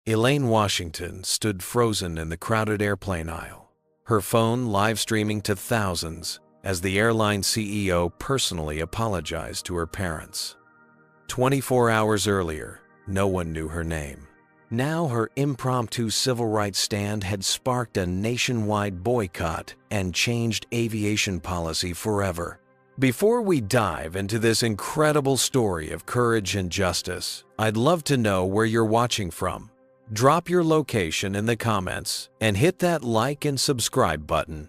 Elaine Washington stood frozen in the crowded airplane aisle, her phone live streaming to thousands as the airline CEO personally apologized to her parents. 24 hours earlier, no one knew her name. Now her impromptu civil rights stand had sparked a nationwide boycott and changed aviation policy forever. Before we dive into this incredible story of courage and justice, I'd love to know where you're watching from. Drop your location in the comments and hit that like and subscribe button.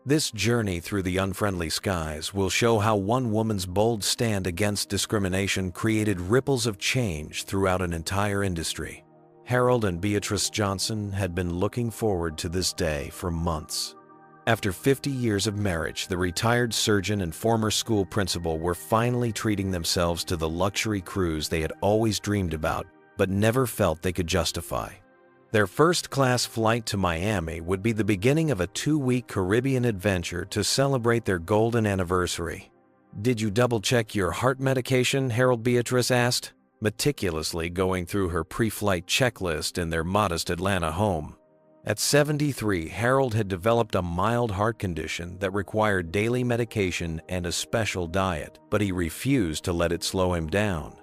This journey through the unfriendly skies will show how one woman's bold stand against discrimination created ripples of change throughout an entire industry. Harold and Beatrice Johnson had been looking forward to this day for months. After 50 years of marriage, the retired surgeon and former school principal were finally treating themselves to the luxury cruise they had always dreamed about, but never felt they could justify. Their first-class flight to Miami would be the beginning of a 2-week Caribbean adventure to celebrate their golden anniversary. "Did you double-check your heart medication?" Harold Beatrice asked, meticulously going through her pre-flight checklist in their modest Atlanta home. At 73, Harold had developed a mild heart condition that required daily medication and a special diet, but he refused to let it slow him down.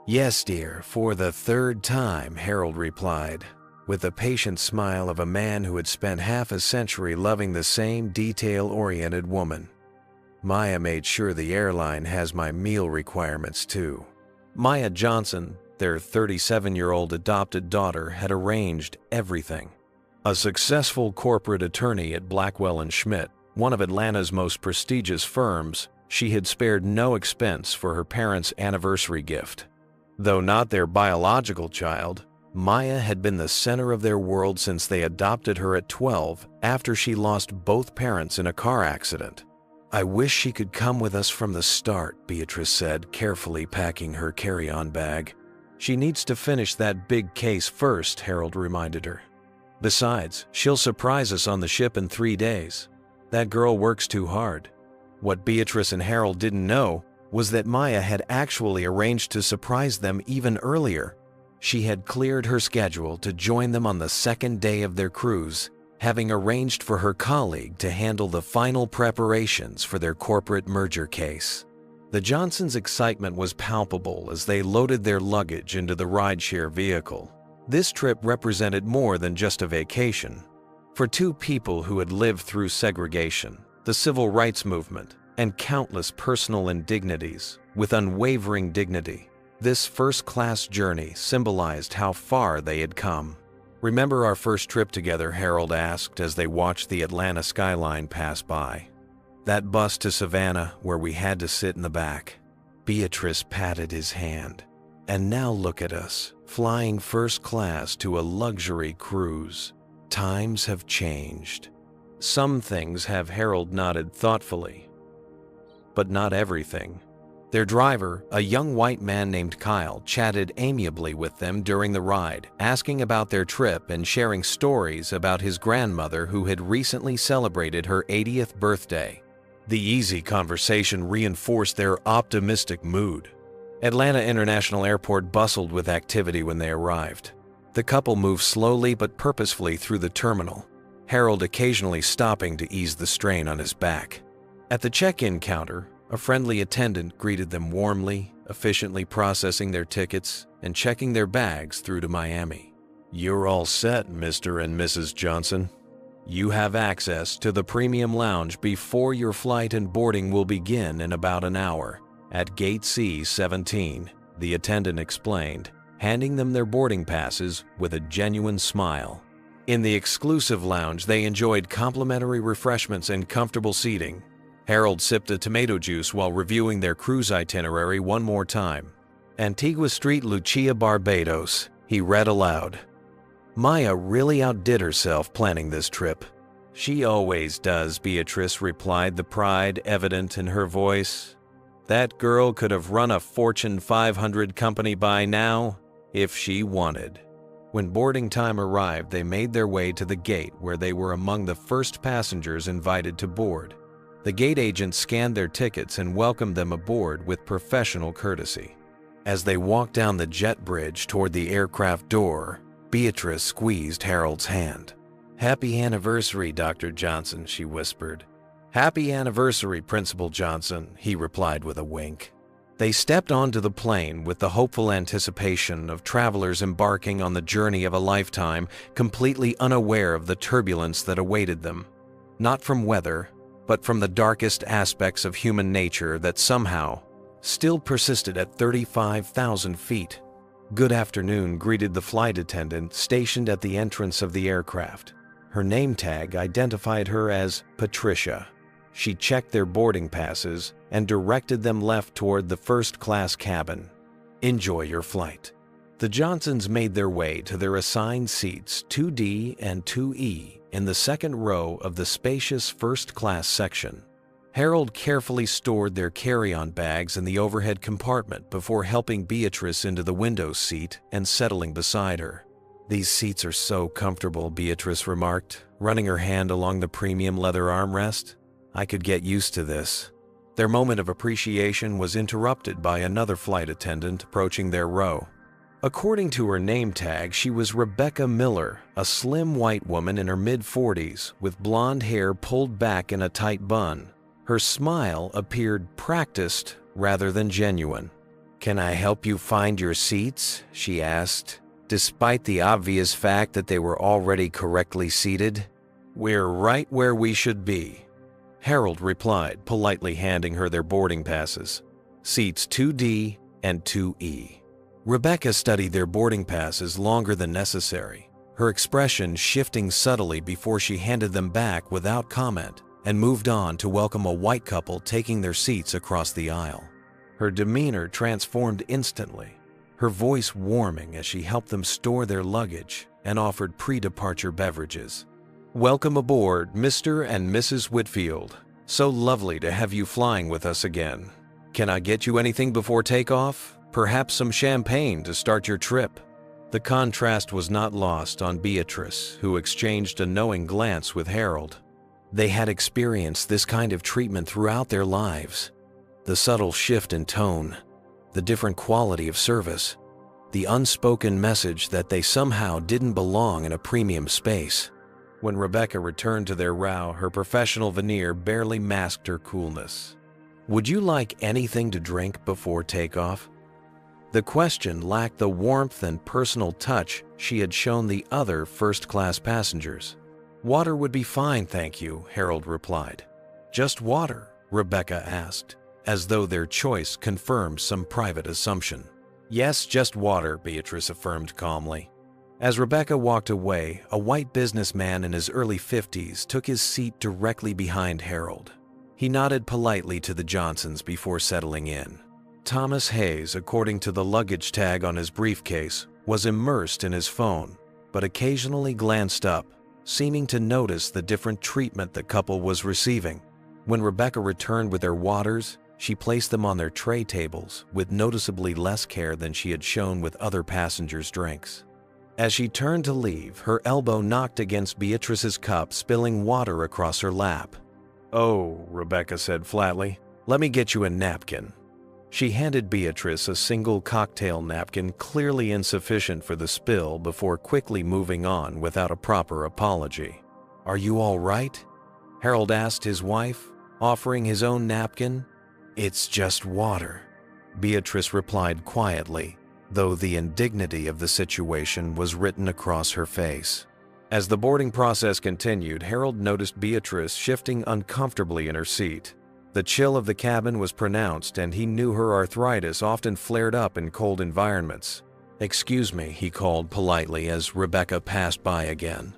"Yes, dear, for the 3rd time," Harold replied, with the patient smile of a man who had spent half a century loving the same detail-oriented woman. "Maya made sure the airline has my meal requirements too." Maya Johnson, their 37-year-old adopted daughter, had arranged everything. A successful corporate attorney at Blackwell & Schmidt, one of Atlanta's most prestigious firms, she had spared no expense for her parents' anniversary gift. Though not their biological child, Maya had been the center of their world since they adopted her at 12 after she lost both parents in a car accident. "I wish she could come with us from the start," Beatrice said, carefully packing her carry-on bag. "She needs to finish that big case first," Harold reminded her. "Besides, she'll surprise us on the ship in 3 days. That girl works too hard." What Beatrice and Harold didn't know was that Maya had actually arranged to surprise them even earlier. She had cleared her schedule to join them on the 2nd day of their cruise, having arranged for her colleague to handle the final preparations for their corporate merger case. The Johnsons' excitement was palpable as they loaded their luggage into the rideshare vehicle. This trip represented more than just a vacation. For two people who had lived through segregation, the civil rights movement, and countless personal indignities with unwavering dignity, this first-class journey symbolized how far they had come. "Remember our first trip together?" Harold asked as they watched the Atlanta skyline pass by. "That bus to Savannah where we had to sit in the back." Beatrice patted his hand. "And now look at us, flying first class to a luxury cruise. Times have changed." "Some things have," Harold nodded thoughtfully. "But not everything." Their driver, a young white man named Kyle, chatted amiably with them during the ride, asking about their trip and sharing stories about his grandmother who had recently celebrated her 80th birthday. The easy conversation reinforced their optimistic mood. Atlanta International Airport bustled with activity when they arrived. The couple moved slowly but purposefully through the terminal, Harold occasionally stopping to ease the strain on his back. At the check-in counter, a friendly attendant greeted them warmly, efficiently processing their tickets and checking their bags through to Miami. "You're all set, Mr. and Mrs. Johnson. You have access to the premium lounge before your flight, and boarding will begin in about an hour at Gate C-17, the attendant explained, handing them their boarding passes with a genuine smile. In the exclusive lounge, they enjoyed complimentary refreshments and comfortable seating. Harold sipped a tomato juice while reviewing their cruise itinerary one more time. "Antigua St. Lucia, Barbados," he read aloud. "Maya really outdid herself planning this trip." "She always does," Beatrice replied, the pride evident in her voice. "That girl could have run a Fortune 500 company by now if she wanted." When boarding time arrived, they made their way to the gate where they were among the first passengers invited to board. The gate agent scanned their tickets and welcomed them aboard with professional courtesy. As they walked down the jet bridge toward the aircraft door, Beatrice squeezed Harold's hand. "Happy anniversary, Dr. Johnson," she whispered. "Happy anniversary, Principal Johnson," he replied with a wink. They stepped onto the plane with the hopeful anticipation of travelers embarking on the journey of a lifetime, completely unaware of the turbulence that awaited them. Not from weather, but from the darkest aspects of human nature that somehow still persisted at 35,000 feet. "Good afternoon," greeted the flight attendant stationed at the entrance of the aircraft. Her name tag identified her as Patricia. She checked their boarding passes and directed them left toward the first-class cabin. "Enjoy your flight." The Johnsons made their way to their assigned seats 2D and 2E in the second row of the spacious first-class section. Harold carefully stored their carry-on bags in the overhead compartment before helping Beatrice into the window seat and settling beside her. "These seats are so comfortable," Beatrice remarked, running her hand along the premium leather armrest. "I could get used to this." Their moment of appreciation was interrupted by another flight attendant approaching their row. According to her name tag, she was Rebecca Miller, a slim white woman in her mid-40s with blonde hair pulled back in a tight bun. Her smile appeared practiced rather than genuine. "Can I help you find your seats?" she asked, despite the obvious fact that they were already correctly seated. "We're right where we should be," Harold replied, politely handing her their boarding passes. "Seats 2D and 2E." Rebecca studied their boarding passes longer than necessary, her expression shifting subtly before she handed them back without comment and moved on to welcome a white couple taking their seats across the aisle. Her demeanor transformed instantly, her voice warming as she helped them store their luggage and offered pre-departure beverages. "Welcome aboard, Mr. and Mrs. Whitfield. So lovely to have you flying with us again. Can I get you anything before takeoff? Perhaps some champagne to start your trip?" The contrast was not lost on Beatrice, who exchanged a knowing glance with Harold. They had experienced this kind of treatment throughout their lives. The subtle shift in tone, the different quality of service, the unspoken message that they somehow didn't belong in a premium space. When Rebecca returned to their row, her professional veneer barely masked her coolness. "Would you like anything to drink before takeoff?" The question lacked the warmth and personal touch she had shown the other first-class passengers. "Water would be fine, thank you," Harold replied. "Just water?" Rebecca asked, as though their choice confirmed some private assumption. "Yes, just water," Beatrice affirmed calmly. As Rebecca walked away, a white businessman in his early 50s took his seat directly behind Harold. He nodded politely to the Johnsons before settling in. Thomas Hayes, according to the luggage tag on his briefcase, was immersed in his phone, but occasionally glanced up, seeming to notice the different treatment the couple was receiving. When Rebecca returned with their waters, she placed them on their tray tables with noticeably less care than she had shown with other passengers' drinks. As she turned to leave, her elbow knocked against Beatrice's cup, spilling water across her lap. "Oh," Rebecca said flatly, "let me get you a napkin." She handed Beatrice a single cocktail napkin, clearly insufficient for the spill, before quickly moving on without a proper apology. "Are you all right?" Harold asked his wife, offering his own napkin. "It's just water," Beatrice replied quietly, though the indignity of the situation was written across her face. As the boarding process continued, Harold noticed Beatrice shifting uncomfortably in her seat. The chill of the cabin was pronounced, and he knew her arthritis often flared up in cold environments. "Excuse me," he called politely as Rebecca passed by again.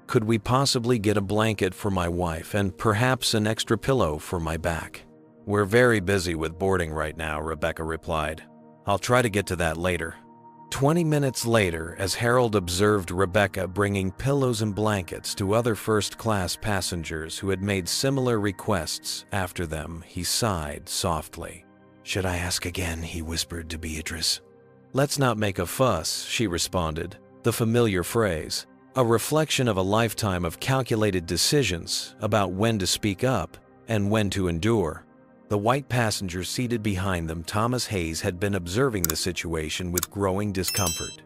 "Could we possibly get a blanket for my wife and perhaps an extra pillow for my back?" "We're very busy with boarding right now," Rebecca replied. "I'll try to get to that later." 20 minutes later, as Harold observed Rebecca bringing pillows and blankets to other first-class passengers who had made similar requests after them, he sighed softly. "Should I ask again?" he whispered to Beatrice. "Let's not make a fuss," she responded, the familiar phrase, a reflection of a lifetime of calculated decisions about when to speak up and when to endure. The white passenger seated behind them, Thomas Hayes, had been observing the situation with growing discomfort.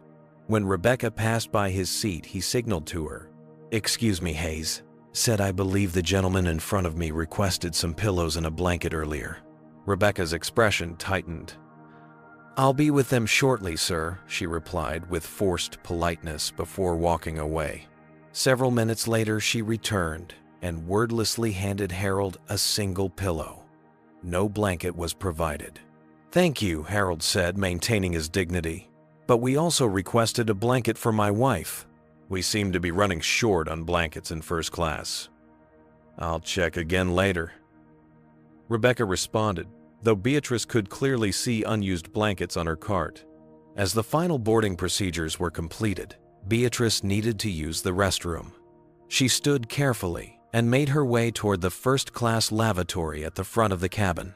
When Rebecca passed by his seat, he signaled to her. "Excuse me, Hayes. Said I believe the gentleman in front of me requested some pillows and a blanket earlier." Rebecca's expression tightened. "I'll be with them shortly, sir," she replied with forced politeness before walking away. Several minutes later, she returned and wordlessly handed Harold a single pillow. No blanket was provided. "Thank you," Harold said, maintaining his dignity. "But we also requested a blanket for my wife. We seem to be running short on blankets in first class." "I'll check again later," Rebecca responded, though Beatrice could clearly see unused blankets on her cart. As the final boarding procedures were completed, Beatrice needed to use the restroom. She stood carefully and made her way toward the first-class lavatory at the front of the cabin.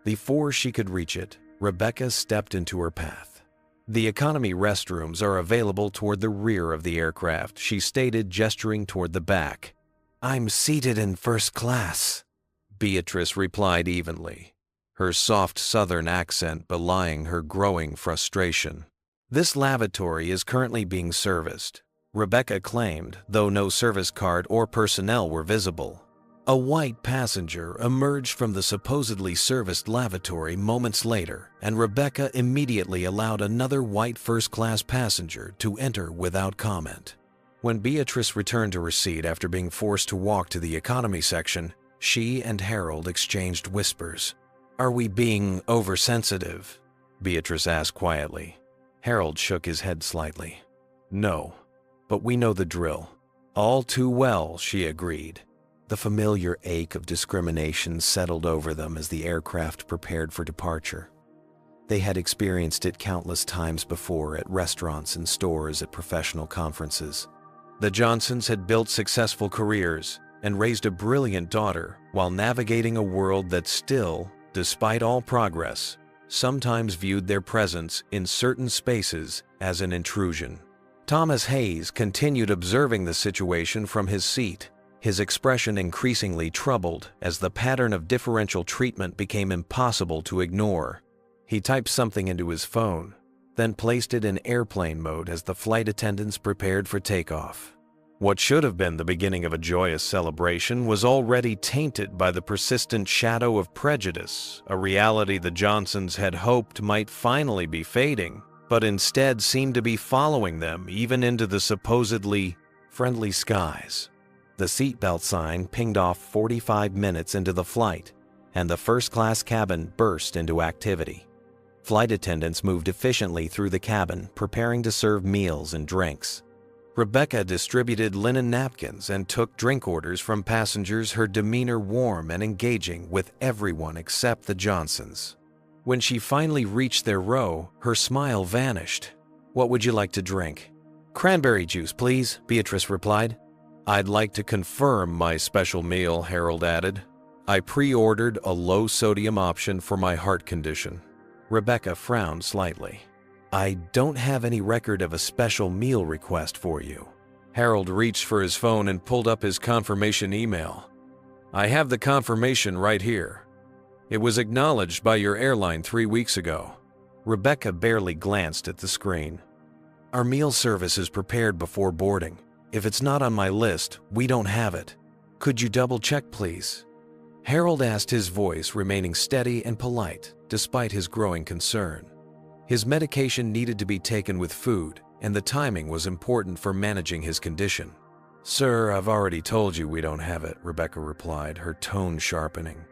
Before she could reach it, Rebecca stepped into her path. "The economy restrooms are available toward the rear of the aircraft," she stated, gesturing toward the back. "I'm seated in first class," Beatrice replied evenly, her soft southern accent belying her growing frustration. "This lavatory is currently being serviced," Rebecca claimed, though no service card or personnel were visible. A white passenger emerged from the supposedly serviced lavatory moments later, and Rebecca immediately allowed another white first-class passenger to enter without comment. When Beatrice returned to her seat after being forced to walk to the economy section, she and Harold exchanged whispers. "Are we being oversensitive?" Beatrice asked quietly. Harold shook his head slightly. "No, but we know the drill." "All too well," she agreed. The familiar ache of discrimination settled over them as the aircraft prepared for departure. They had experienced it countless times before at restaurants and stores, at professional conferences. The Johnsons had built successful careers and raised a brilliant daughter while navigating a world that still, despite all progress, sometimes viewed their presence in certain spaces as an intrusion. Thomas Hayes continued observing the situation from his seat, his expression increasingly troubled as the pattern of differential treatment became impossible to ignore. He typed something into his phone, then placed it in airplane mode as the flight attendants prepared for takeoff. What should have been the beginning of a joyous celebration was already tainted by the persistent shadow of prejudice, a reality the Johnsons had hoped might finally be fading, but instead seemed to be following them even into the supposedly friendly skies. The seatbelt sign pinged off 45 minutes into the flight, and the first-class cabin burst into activity. Flight attendants moved efficiently through the cabin, preparing to serve meals and drinks. Rebecca distributed linen napkins and took drink orders from passengers, her demeanor warm and engaging with everyone except the Johnsons. When she finally reached their row, her smile vanished. "What would you like to drink?" "Cranberry juice, please," Beatrice replied. "I'd like to confirm my special meal," Harold added. "I pre-ordered a low-sodium option for my heart condition." Rebecca frowned slightly. "I don't have any record of a special meal request for you." Harold reached for his phone and pulled up his confirmation email. "I have the confirmation right here. It was acknowledged by your airline 3 weeks ago." Rebecca barely glanced at the screen. "Our meal service is prepared before boarding. If it's not on my list, we don't have it. Could you double-check, please?" Harold asked, his voice remaining steady and polite despite his growing concern. His medication needed to be taken with food, and the timing was important for managing his condition. "Sir, I've already told you we don't have it," Rebecca replied, her tone sharpening.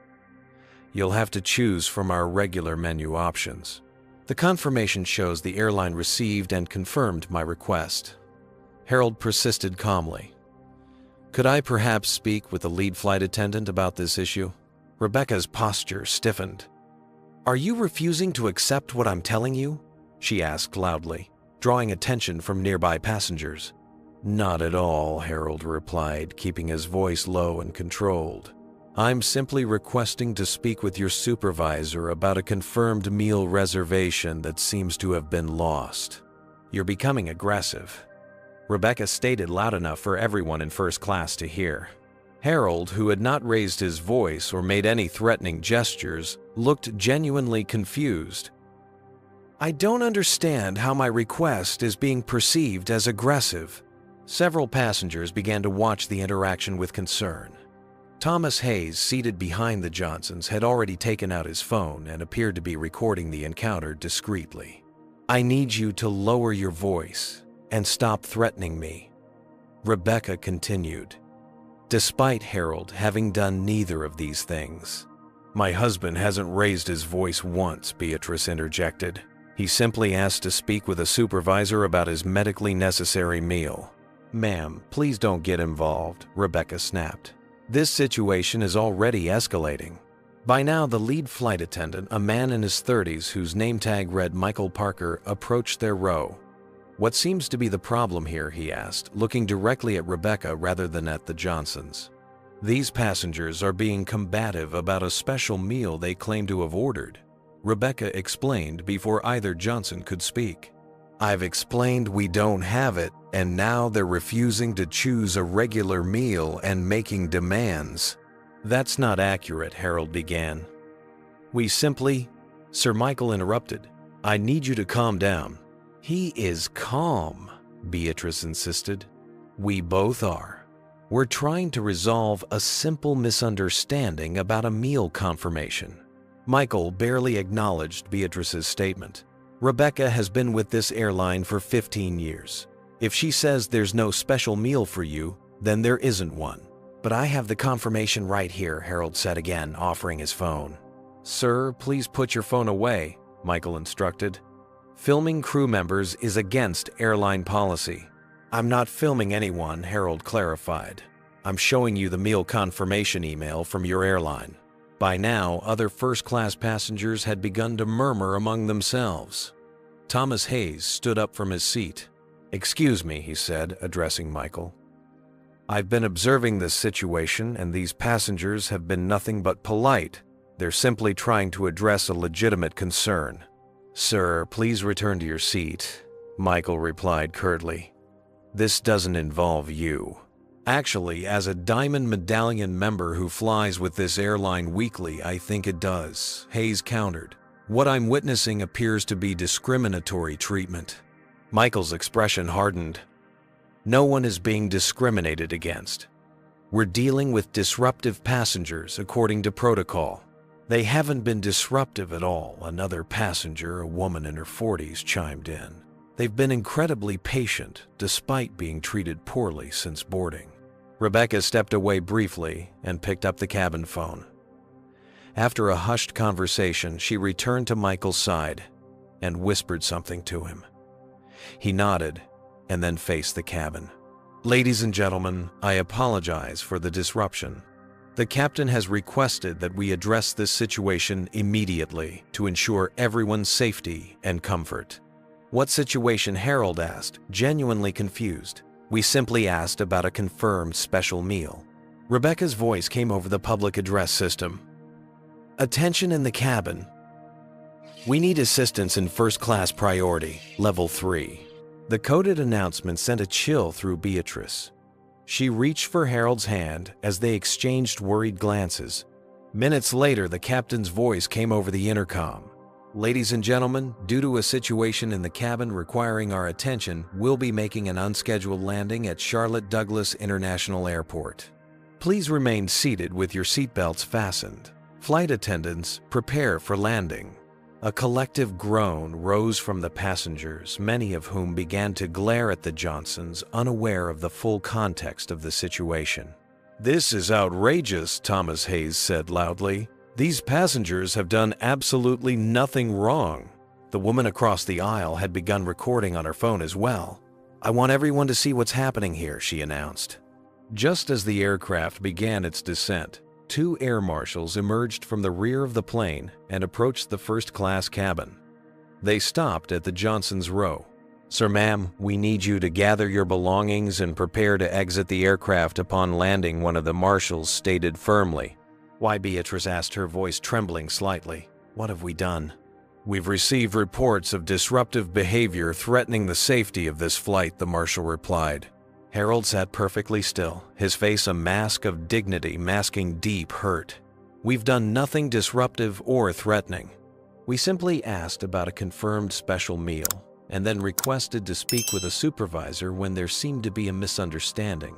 "You'll have to choose from our regular menu options." "The confirmation shows the airline received and confirmed my request." Harold persisted calmly. "Could I perhaps speak with the lead flight attendant about this issue?" Rebecca's posture stiffened. "Are you refusing to accept what I'm telling you?" she asked loudly, drawing attention from nearby passengers. "Not at all," Harold replied, keeping his voice low and controlled. "I'm simply requesting to speak with your supervisor about a confirmed meal reservation that seems to have been lost." "You're becoming aggressive," Rebecca stated loud enough for everyone in first class to hear. Harold, who had not raised his voice or made any threatening gestures, looked genuinely confused. I don't understand how my request is being perceived as aggressive. Several passengers began to watch the interaction with concern. Thomas Hayes, seated behind the Johnsons, had already taken out his phone and appeared to be recording the encounter discreetly. I need you to lower your voice and stop threatening me, Rebecca continued. Despite Harold having done neither of these things. My husband hasn't raised his voice once, Beatrice interjected. He simply asked to speak with a supervisor about his medically necessary meal. Ma'am, please don't get involved, Rebecca snapped. This situation is already escalating. By now, the lead flight attendant, a man in his 30s whose name tag read Michael Parker, approached their row. What seems to be the problem here, he asked, looking directly at Rebecca rather than at the Johnsons. These passengers are being combative about a special meal they claim to have ordered, Rebecca explained before either Johnson could speak. I've explained we don't have it, and now they're refusing to choose a regular meal and making demands. That's not accurate, Harold began. We simply... Sir Michael interrupted. I need you to calm down. He is calm, Beatrice insisted. We both are. We're trying to resolve a simple misunderstanding about a meal confirmation. Michael barely acknowledged Beatrice's statement. Rebecca has been with this airline for 15 years. If she says there's no special meal for you, then there isn't one. But I have the confirmation right here, Harold said again, offering his phone. Sir, please put your phone away, Michael instructed. Filming crew members is against airline policy. I'm not filming anyone, Harold clarified. I'm showing you the meal confirmation email from your airline. By now, other first-class passengers had begun to murmur among themselves. Thomas Hayes stood up from his seat. Excuse me, he said, addressing Michael. I've been observing this situation, and these passengers have been nothing but polite. They're simply trying to address a legitimate concern. Sir, please return to your seat, Michael replied curtly. This doesn't involve you. Actually, as a Diamond Medallion member who flies with this airline weekly, I think it does, Hayes countered. What I'm witnessing appears to be discriminatory treatment. Michael's expression hardened. No one is being discriminated against. We're dealing with disruptive passengers according to protocol. They haven't been disruptive at all, another passenger, a woman in her 40s, chimed in. They've been incredibly patient, despite being treated poorly since boarding. Rebecca stepped away briefly and picked up the cabin phone. After a hushed conversation, she returned to Michael's side and whispered something to him. He nodded and then faced the cabin. Ladies and gentlemen, I apologize for the disruption. The captain has requested that we address this situation immediately to ensure everyone's safety and comfort. What situation? Harold asked, genuinely confused. We simply asked about a confirmed special meal. Rebecca's voice came over the public address system. Attention in the cabin. We need assistance in first-class priority, level 3. The coded announcement sent a chill through Beatrice. She reached for Harold's hand as they exchanged worried glances. Minutes later, the captain's voice came over the intercom. Ladies and gentlemen, due to a situation in the cabin requiring our attention, we'll be making an unscheduled landing at Charlotte Douglas International Airport. Please remain seated with your seatbelts fastened. Flight attendants, prepare for landing. A collective groan rose from the passengers, many of whom began to glare at the Johnsons, unaware of the full context of the situation. This is outrageous, Thomas Hayes said loudly. These passengers have done absolutely nothing wrong. The woman across the aisle had begun recording on her phone as well. I want everyone to see what's happening here, she announced. Just as the aircraft began its descent, 2 air marshals emerged from the rear of the plane and approached the first-class cabin. They stopped at the Johnsons' row. Sir, ma'am, we need you to gather your belongings and prepare to exit the aircraft upon landing, one of the marshals stated firmly. Why? Beatrice asked, her voice trembling slightly. What have we done? We've received reports of disruptive behavior threatening the safety of this flight, the marshal replied. Harold sat perfectly still, his face a mask of dignity masking deep hurt. We've done nothing disruptive or threatening. We simply asked about a confirmed special meal and then requested to speak with a supervisor when there seemed to be a misunderstanding.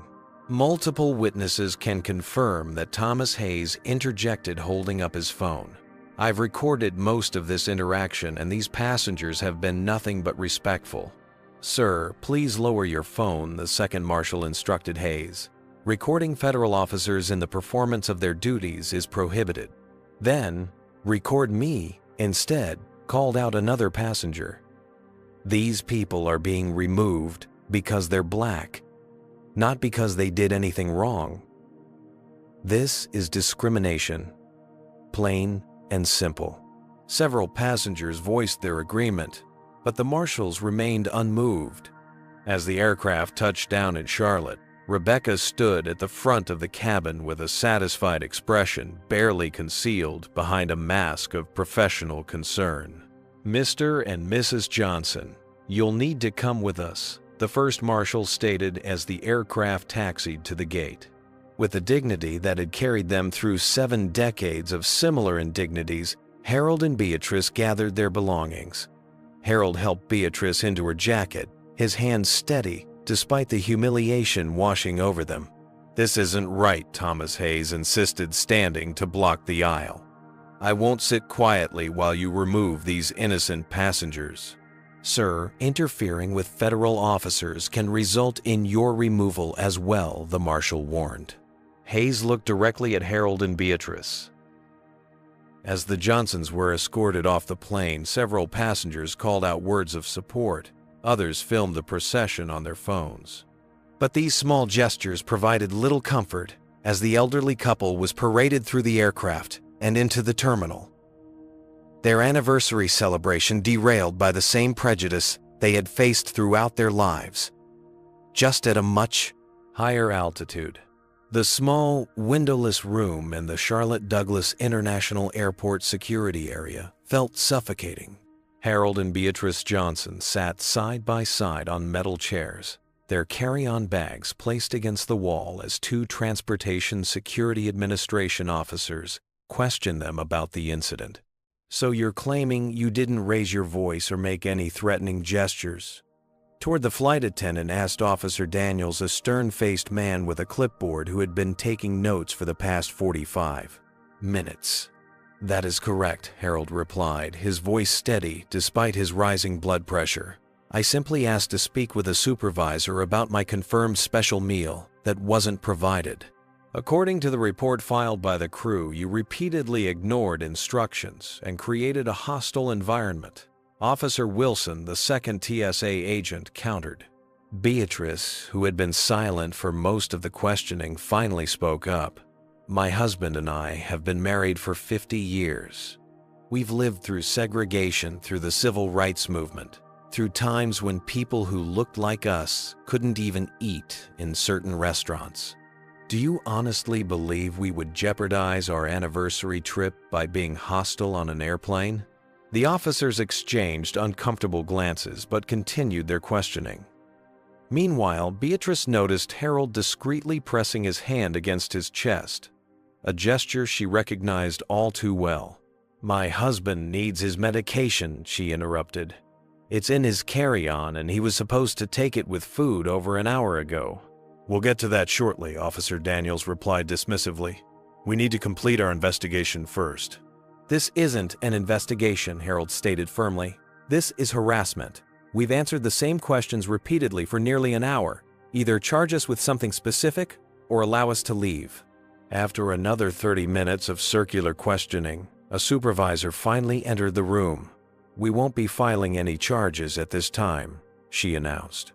Multiple witnesses can confirm that Thomas Hayes interjected holding up his phone. I've recorded most of this interaction and these passengers have been nothing but respectful. Sir, please lower your phone, the second marshal instructed Hayes. Recording federal officers in the performance of their duties is prohibited. Then, record me instead, called out another passenger. These people are being removed because they're black, not because they did anything wrong. This is discrimination, plain and simple. Several passengers voiced their agreement, but the marshals remained unmoved. As the aircraft touched down in Charlotte, Rebecca stood at the front of the cabin with a satisfied expression barely concealed behind a mask of professional concern. "Mr. and Mrs. Johnson, you'll need to come with us," the first marshal stated as the aircraft taxied to the gate. With the dignity that had carried them through 7 decades of similar indignities, Harold and Beatrice gathered their belongings. Harold helped Beatrice into her jacket, his hands steady despite the humiliation washing over them. "This isn't right," Thomas Hayes insisted, standing to block the aisle. "I won't sit quietly while you remove these innocent passengers." "Sir, interfering with federal officers can result in your removal as well," the marshal warned. Hayes looked directly at Harold and Beatrice. As the Johnsons were escorted off the plane, several passengers called out words of support. Others filmed the procession on their phones. But these small gestures provided little comfort as the elderly couple was paraded through the aircraft and into the terminal. Their anniversary celebration derailed by the same prejudice they had faced throughout their lives, just at a much higher altitude. The small, windowless room in the Charlotte Douglas International Airport security area felt suffocating. Harold and Beatrice Johnson sat side by side on metal chairs, their carry-on bags placed against the wall as 2 Transportation Security Administration officers questioned them about the incident. "So you're claiming you didn't raise your voice or make any threatening gestures?" Toward the flight attendant asked Officer Daniels, a stern-faced man with a clipboard who had been taking notes for the past 45 minutes. "That is correct," Harold replied, his voice steady despite his rising blood pressure. "I simply asked to speak with a supervisor about my confirmed special meal that wasn't provided. According to the report filed by the crew, you repeatedly ignored instructions and created a hostile environment." Officer Wilson, the second TSA agent, countered. Beatrice, who had been silent for most of the questioning, finally spoke up. "My husband and I have been married for 50 years. We've lived through segregation, through the civil rights movement, through times when people who looked like us couldn't even eat in certain restaurants. Do you honestly believe we would jeopardize our anniversary trip by being hostile on an airplane?" The officers exchanged uncomfortable glances but continued their questioning. Meanwhile, Beatrice noticed Harold discreetly pressing his hand against his chest, a gesture she recognized all too well. "My husband needs his medication," she interrupted. "It's in his carry-on and he was supposed to take it with food over an hour ago." "We'll get to that shortly," Officer Daniels replied dismissively. "We need to complete our investigation first." "This isn't an investigation," Harold stated firmly. "This is harassment. We've answered the same questions repeatedly for nearly an hour. Either charge us with something specific or allow us to leave." After another 30 minutes of circular questioning, a supervisor finally entered the room. "We won't be filing any charges at this time," she announced.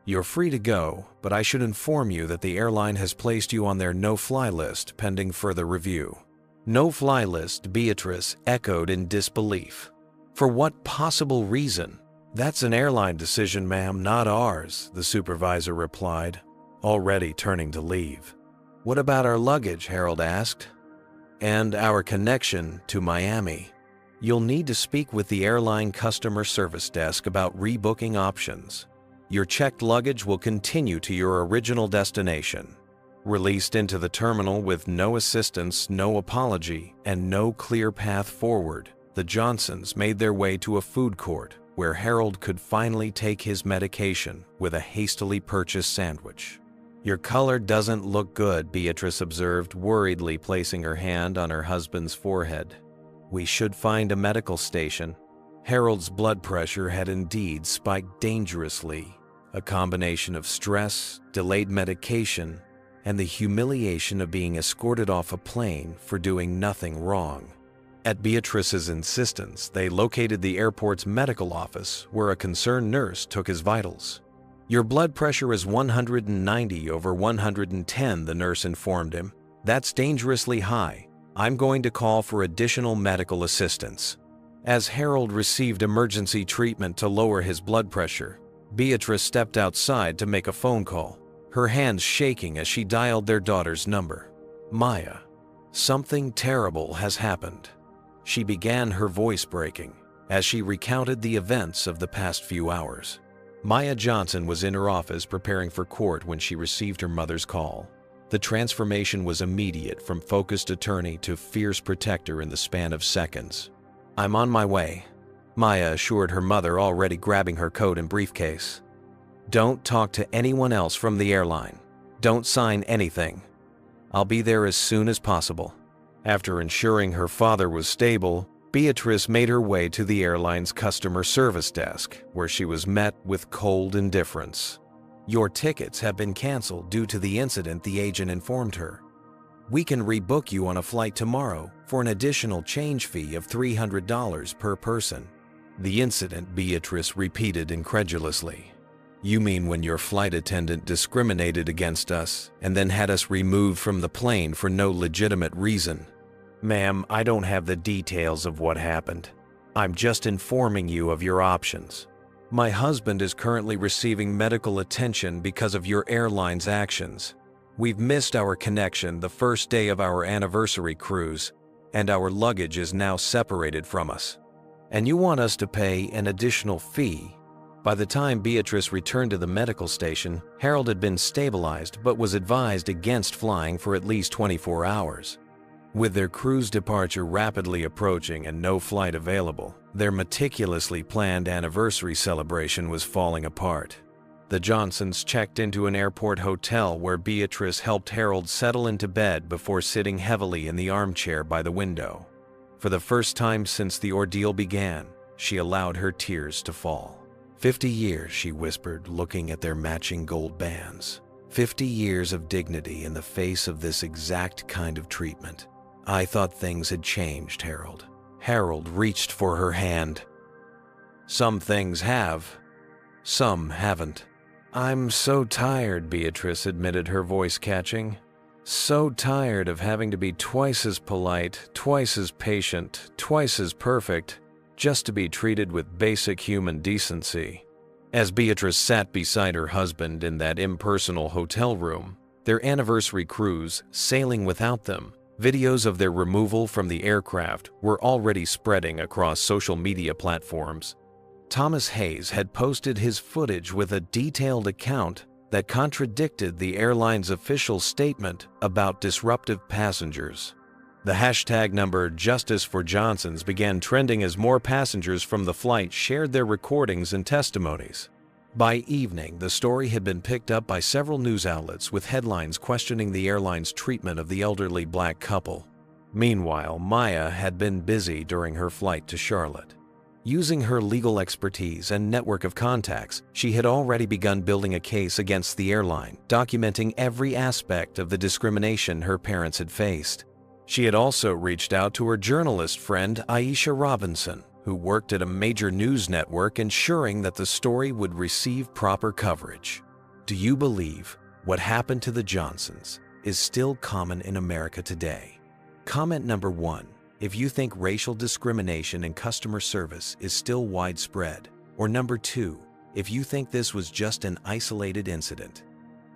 "You're free to go, but I should inform you that the airline has placed you on their no-fly list pending further review." "No-fly list," Beatrice echoed in disbelief. "For what possible reason?" "That's an airline decision, ma'am, not ours," the supervisor replied, already turning to leave. "What about our luggage?" Harold asked. "And our connection to Miami?" "You'll need to speak with the airline customer service desk about rebooking options. Your checked luggage will continue to your original destination." Released into the terminal with no assistance, no apology, and no clear path forward, The Johnsons made their way to a food court where Harold could finally take his medication with a hastily purchased sandwich. "Your color doesn't look good," Beatrice observed, worriedly placing her hand on her husband's forehead. "We should find a medical station." Harold's blood pressure had indeed spiked dangerously, a combination of stress, delayed medication, and the humiliation of being escorted off a plane for doing nothing wrong. At Beatrice's insistence, they located the airport's medical office, where a concerned nurse took his vitals. "Your blood pressure is 190/110, the nurse informed him. "That's dangerously high. I'm going to call for additional medical assistance." As Harold received emergency treatment to lower his blood pressure, Beatrice stepped outside to make a phone call, her hands shaking as she dialed their daughter's number. "Maya, something terrible has happened," she began, her voice breaking, as she recounted the events of the past few hours. Maya Johnson was in her office preparing for court when she received her mother's call. The transformation was immediate, from focused attorney to fierce protector in the span of seconds. "I'm on my way," Maya assured her mother, already grabbing her coat and briefcase. "Don't talk to anyone else from the airline. Don't sign anything. I'll be there as soon as possible." After ensuring her father was stable, Beatrice made her way to the airline's customer service desk, where she was met with cold indifference. "Your tickets have been canceled due to the incident," the agent informed her. "We can rebook you on a flight tomorrow for an additional change fee of $300 per person." "The incident," Beatrice repeated incredulously. "You mean when your flight attendant discriminated against us and then had us removed from the plane for no legitimate reason?" "Ma'am, I don't have the details of what happened. I'm just informing you of your options. My husband is currently receiving medical attention because of your airline's actions. We've missed our connection the first day of our anniversary cruise, and our luggage is now separated from us. And you want us to pay an additional fee?" By the time Beatrice returned to the medical station, Harold had been stabilized but was advised against flying for at least 24 hours. With their cruise departure rapidly approaching and no flight available, their meticulously planned anniversary celebration was falling apart. The Johnsons checked into an airport hotel where Beatrice helped Harold settle into bed before sitting heavily in the armchair by the window. For the first time since the ordeal began, she allowed her tears to fall. 50 years, she whispered, looking at their matching gold bands. 50 years of dignity in the face of this exact kind of treatment. I thought things had changed, Harold. Harold reached for her hand. Some things have. Some haven't. I'm so tired, Beatrice admitted, her voice catching. So tired of having to be twice as polite, twice as patient, twice as perfect, just to be treated with basic human decency. As Beatrice sat beside her husband in that impersonal hotel room, their anniversary cruise sailing without them, videos of their removal from the aircraft were already spreading across social media platforms. Thomas Hayes had posted his footage with a detailed account that contradicted the airline's official statement about disruptive passengers. The hashtag number Justice for Johnsons began trending as more passengers from the flight shared their recordings and testimonies. By evening, the story had been picked up by several news outlets with headlines questioning the airline's treatment of the elderly black couple. Meanwhile, Maya had been busy during her flight to Charlotte. Using her legal expertise and network of contacts, she had already begun building a case against the airline, documenting every aspect of the discrimination her parents had faced. She had also reached out to her journalist friend Aisha Robinson, who worked at a major news network, ensuring that the story would receive proper coverage. Do you believe what happened to the Johnsons is still common in America today? Comment number 1. If you think racial discrimination in customer service is still widespread, or number 2, if you think this was just an isolated incident.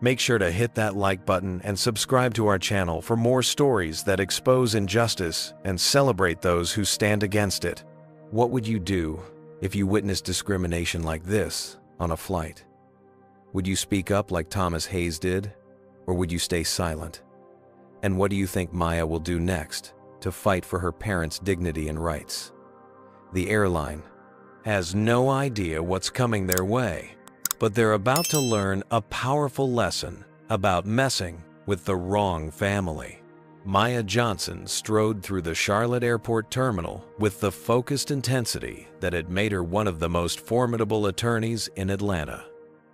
Make sure to hit that like button and subscribe to our channel for more stories that expose injustice and celebrate those who stand against it. What would you do if you witnessed discrimination like this on a flight? Would you speak up like Thomas Hayes did, or would you stay silent? And what do you think Maya will do next to fight for her parents' dignity and rights? The airline has no idea what's coming their way, but they're about to learn a powerful lesson about messing with the wrong family. Maya Johnson strode through the Charlotte Airport terminal with the focused intensity that had made her one of the most formidable attorneys in Atlanta.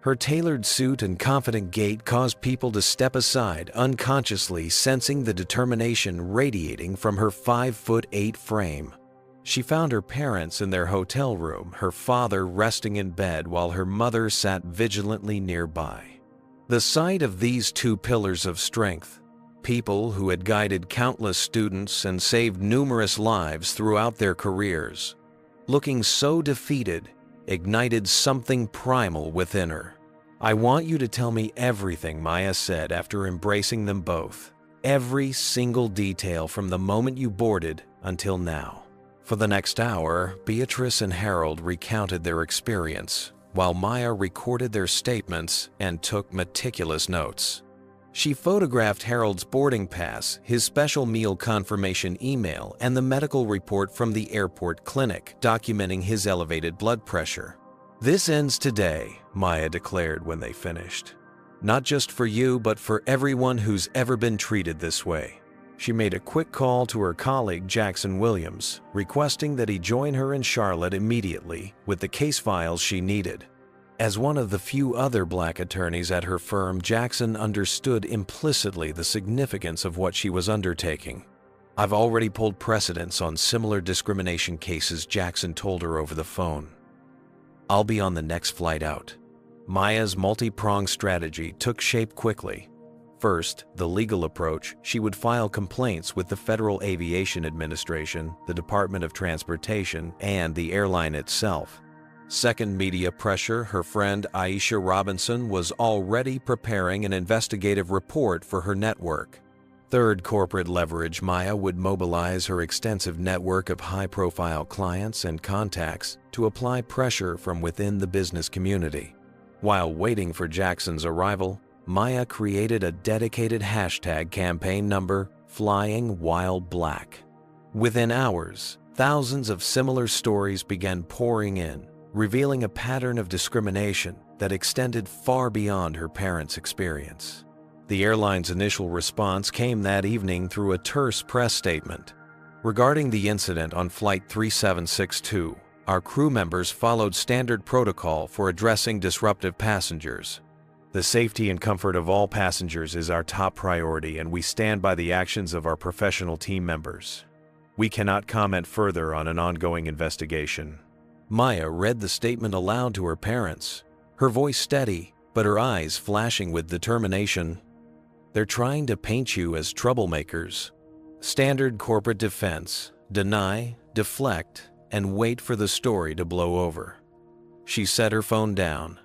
Her tailored suit and confident gait caused people to step aside, unconsciously sensing the determination radiating from her 5'8" frame. She found her parents in their hotel room, her father resting in bed while her mother sat vigilantly nearby. The sight of these two pillars of strength, people who had guided countless students and saved numerous lives throughout their careers, looking so defeated, ignited something primal within her. "I want you to tell me everything," Maya said after embracing them both. "Every single detail from the moment you boarded until now." For the next hour, Beatrice and Harold recounted their experience, while Maya recorded their statements and took meticulous notes. She photographed Harold's boarding pass, his special meal confirmation email, and the medical report from the airport clinic documenting his elevated blood pressure. "This ends today," Maya declared when they finished. "Not just for you, but for everyone who's ever been treated this way." She made a quick call to her colleague Jackson Williams, requesting that he join her in Charlotte immediately with the case files she needed. As one of the few other black attorneys at her firm, Jackson understood implicitly the significance of what she was undertaking. "I've already pulled precedents on similar discrimination cases," Jackson told her over the phone. "I'll be on the next flight out." Maya's multi-pronged strategy took shape quickly. First, the legal approach. She would file complaints with the Federal Aviation Administration, the Department of Transportation, and the airline itself. Second, media pressure. Her friend Aisha Robinson was already preparing an investigative report for her network. Third, corporate leverage. Maya would mobilize her extensive network of high-profile clients and contacts to apply pressure from within the business community. While waiting for Jackson's arrival, Maya created a dedicated hashtag campaign number, Flying While Black. Within hours, thousands of similar stories began pouring in, revealing a pattern of discrimination that extended far beyond her parents' experience. The airline's initial response came that evening through a terse press statement. "Regarding the incident on Flight 3762, our crew members followed standard protocol for addressing disruptive passengers. The safety and comfort of all passengers is our top priority, and we stand by the actions of our professional team members. We cannot comment further on an ongoing investigation." Maya read the statement aloud to her parents, her voice steady, but her eyes flashing with determination. "They're trying to paint you as troublemakers. Standard corporate defense: deny, deflect, and wait for the story to blow over." She set her phone down.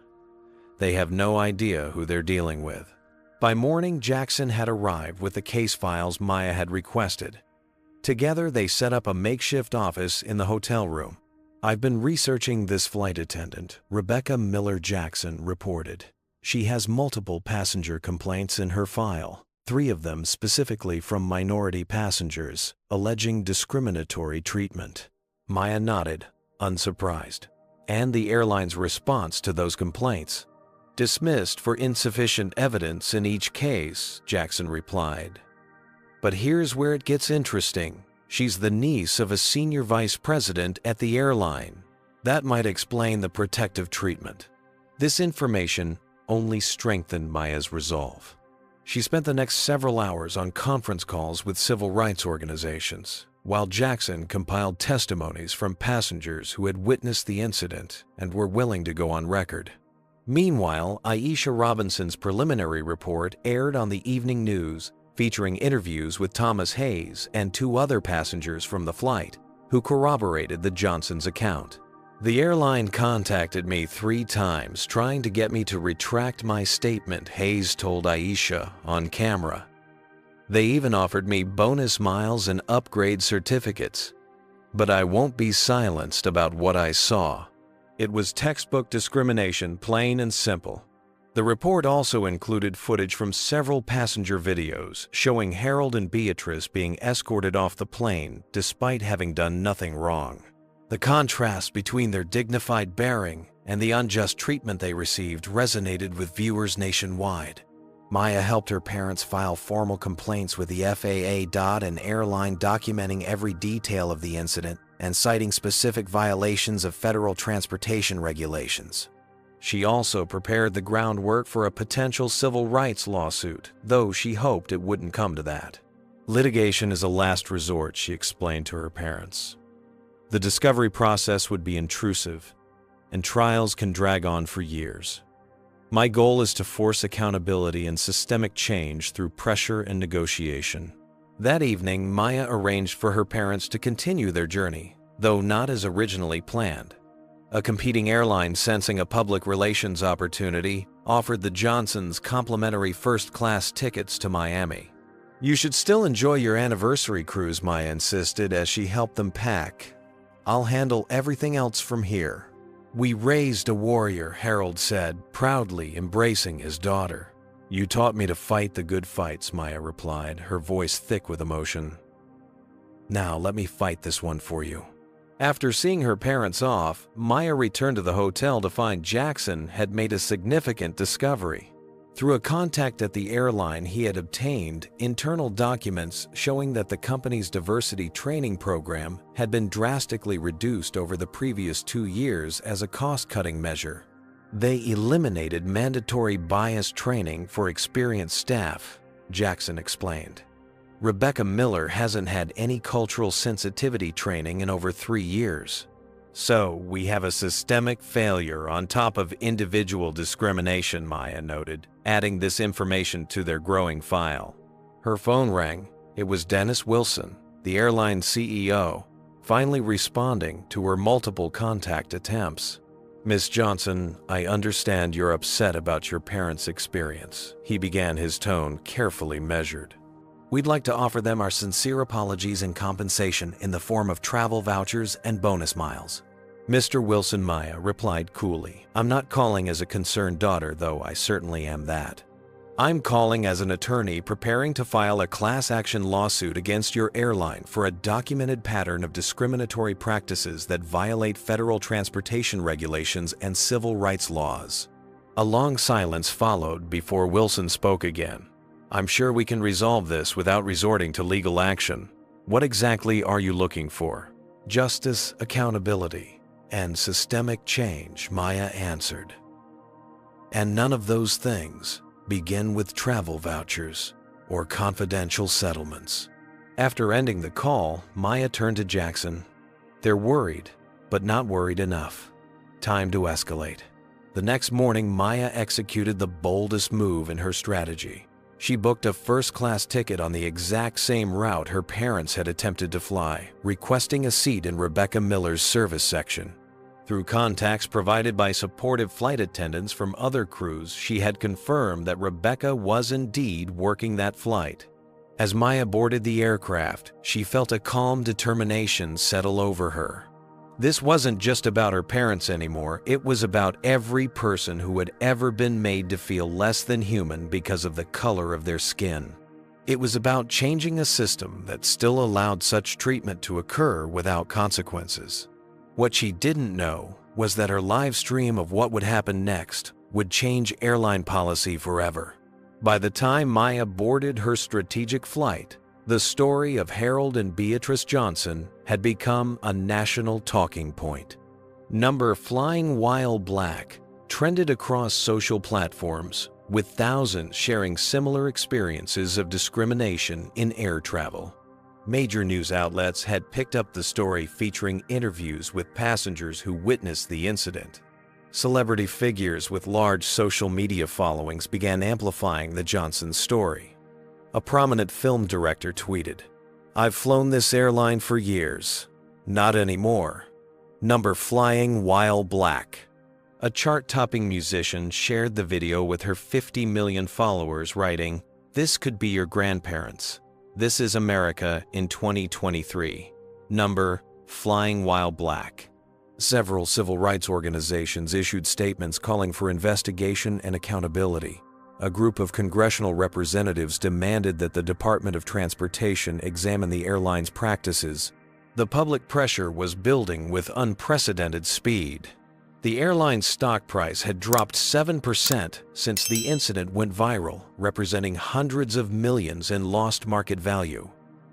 They have no idea who they're dealing with. By morning, Jackson had arrived with the case files Maya had requested. Together, they set up a makeshift office in the hotel room. "I've been researching this flight attendant," Rebecca Miller Jackson reported. "She has multiple passenger complaints in her file, 3 of them specifically from minority passengers, alleging discriminatory treatment." Maya nodded, unsurprised. "And the airline's response to those complaints?" "Dismissed for insufficient evidence in each case," Jackson replied. "But here's where it gets interesting. She's the niece of a senior vice president at the airline. That might explain the protective treatment." This information only strengthened Maya's resolve. She spent the next several hours on conference calls with civil rights organizations, while Jackson compiled testimonies from passengers who had witnessed the incident and were willing to go on record. Meanwhile, Aisha Robinson's preliminary report aired on the evening news, featuring interviews with Thomas Hayes and 2 other passengers from the flight, who corroborated the Johnsons' account. "The airline contacted me 3 times trying to get me to retract my statement," Hayes told Aisha on camera. "They even offered me bonus miles and upgrade certificates. But I won't be silenced about what I saw. It was textbook discrimination, plain and simple." The report also included footage from several passenger videos showing Harold and Beatrice being escorted off the plane despite having done nothing wrong. The contrast between their dignified bearing and the unjust treatment they received resonated with viewers nationwide. Maya helped her parents file formal complaints with the FAA. An airline documenting every detail of the incident and citing specific violations of federal transportation regulations. She also prepared the groundwork for a potential civil rights lawsuit, though she hoped it wouldn't come to that. Litigation is a last resort, she explained to her parents. The discovery process would be intrusive, and trials can drag on for years. My goal is to force accountability and systemic change through pressure and negotiation. That evening, Maya arranged for her parents to continue their journey, though not as originally planned. A competing airline, sensing a public relations opportunity, offered the Johnsons complimentary first-class tickets to Miami. "You should still enjoy your anniversary cruise," Maya insisted as she helped them pack. "I'll handle everything else from here." "We raised a warrior," Harold said, proudly embracing his daughter. "You taught me to fight the good fights," Maya replied, her voice thick with emotion. "Now let me fight this one for you." After seeing her parents off, Maya returned to the hotel to find Jackson had made a significant discovery. Through a contact at the airline, he had obtained internal documents showing that the company's diversity training program had been drastically reduced over the previous 2 years as a cost-cutting measure. They eliminated mandatory bias training for experienced staff, Jackson explained. Rebecca Miller hasn't had any cultural sensitivity training in over 3 years. "So we have a systemic failure on top of individual discrimination," Maya noted, adding this information to their growing file. Her phone rang. It was Dennis Wilson, the airline CEO, finally responding to her multiple contact attempts. "Miss Johnson, I understand you're upset about your parents' experience," he began, his tone carefully measured. "We'd like to offer them our sincere apologies and compensation in the form of travel vouchers and bonus miles." "Mr. Wilson," Maya replied coolly, "I'm not calling as a concerned daughter, though I certainly am that. I'm calling as an attorney preparing to file a class action lawsuit against your airline for a documented pattern of discriminatory practices that violate federal transportation regulations and civil rights laws." A long silence followed before Wilson spoke again. "I'm sure we can resolve this without resorting to legal action. What exactly are you looking for?" "Justice, accountability, and systemic change," Maya answered. "And none of those things begin with travel vouchers or confidential settlements." After ending the call, Maya turned to Jackson. "They're worried, but not worried enough. Time to escalate." The next morning, Maya executed the boldest move in her strategy. She booked a first-class ticket on the exact same route her parents had attempted to fly, requesting a seat in Rebecca Miller's service section. Through contacts provided by supportive flight attendants from other crews, she had confirmed that Rebecca was indeed working that flight. As Maya boarded the aircraft, she felt a calm determination settle over her. This wasn't just about her parents anymore, it was about every person who had ever been made to feel less than human because of the color of their skin. It was about changing a system that still allowed such treatment to occur without consequences. What she didn't know was that her live stream of what would happen next would change airline policy forever. By the time Maya boarded her strategic flight, the story of Harold and Beatrice Johnson had become a national talking point. Number Flying While Black trended across social platforms, with thousands sharing similar experiences of discrimination in air travel. Major news outlets had picked up the story, featuring interviews with passengers who witnessed the incident. Celebrity figures with large social media followings began amplifying the Johnson story. A prominent film director tweeted, "I've flown this airline for years. Not anymore. Number Flying While Black." A chart-topping musician shared the video with her 50 million followers, writing, "This could be your grandparents. This is America in 2023. Number Flying While Black." Several civil rights organizations issued statements calling for investigation and accountability. A group of congressional representatives demanded that the Department of Transportation examine the airline's practices, The public pressure was building with unprecedented speed. The airline's stock price had dropped 7% since the incident went viral, representing hundreds of millions in lost market value.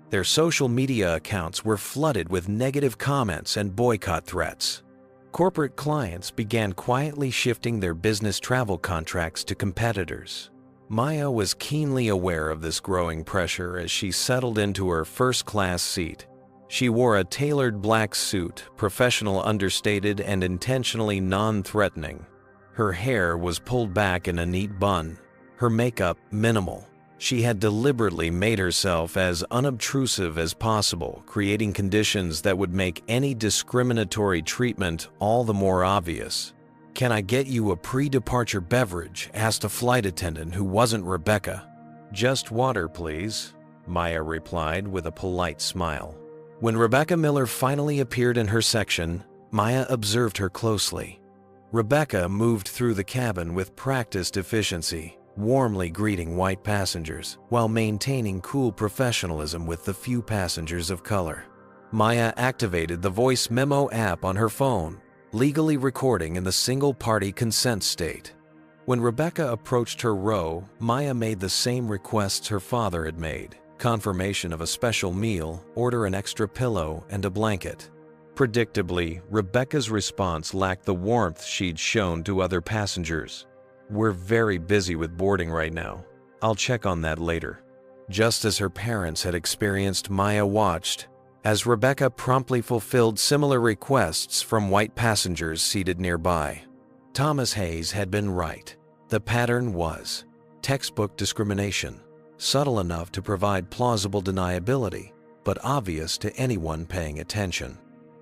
Their social media accounts were flooded with negative comments and boycott threats. Corporate clients began quietly shifting their business travel contracts to competitors. Maya was keenly aware of this growing pressure as she settled into her first-class seat. She wore a tailored black suit, professional, understated, and intentionally non-threatening. Her hair was pulled back in a neat bun, her makeup minimal. She had deliberately made herself as unobtrusive as possible, creating conditions that would make any discriminatory treatment all the more obvious. "Can I get you a pre-departure beverage?" asked a flight attendant who wasn't Rebecca. "Just water, please," Maya replied with a polite smile. When Rebecca Miller finally appeared in her section, Maya observed her closely. Rebecca moved through the cabin with practiced efficiency, warmly greeting white passengers while maintaining cool professionalism with the few passengers of color. Maya activated the voice memo app on her phone, legally recording in the single-party consent state. When Rebecca approached her row, Maya made the same requests her father had made: confirmation of a special meal, order an extra pillow, and a blanket. Predictably, Rebecca's response lacked the warmth she'd shown to other passengers. "We're very busy with boarding right now. I'll check on that later." Just as her parents had experienced, Maya watched as Rebecca promptly fulfilled similar requests from white passengers seated nearby. Thomas Hayes had been right. The pattern was textbook discrimination, subtle enough to provide plausible deniability, but obvious to anyone paying attention.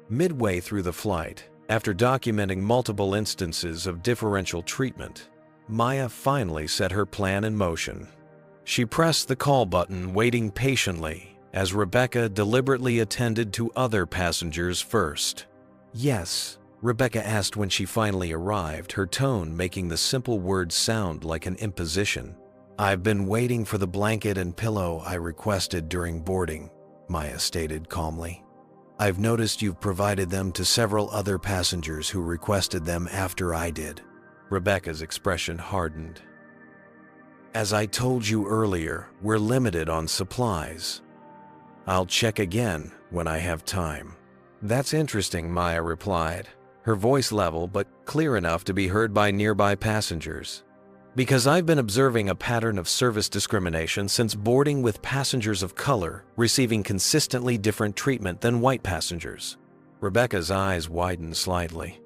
Midway through the flight, after documenting multiple instances of differential treatment, Maya finally set her plan in motion. She pressed the call button, waiting patiently as Rebecca deliberately attended to other passengers first. "Yes," Rebecca asked when she finally arrived, her tone making the simple words sound like an imposition. "I've been waiting for the blanket and pillow I requested during boarding," Maya stated calmly. "I've noticed you've provided them to several other passengers who requested them after I did." Rebecca's expression hardened. "As I told you earlier, we're limited on supplies. I'll check again when I have time." "That's interesting," Maya replied, her voice level but clear enough to be heard by nearby passengers. "Because I've been observing a pattern of service discrimination since boarding, with passengers of color receiving consistently different treatment than white passengers." Rebecca's eyes widened slightly.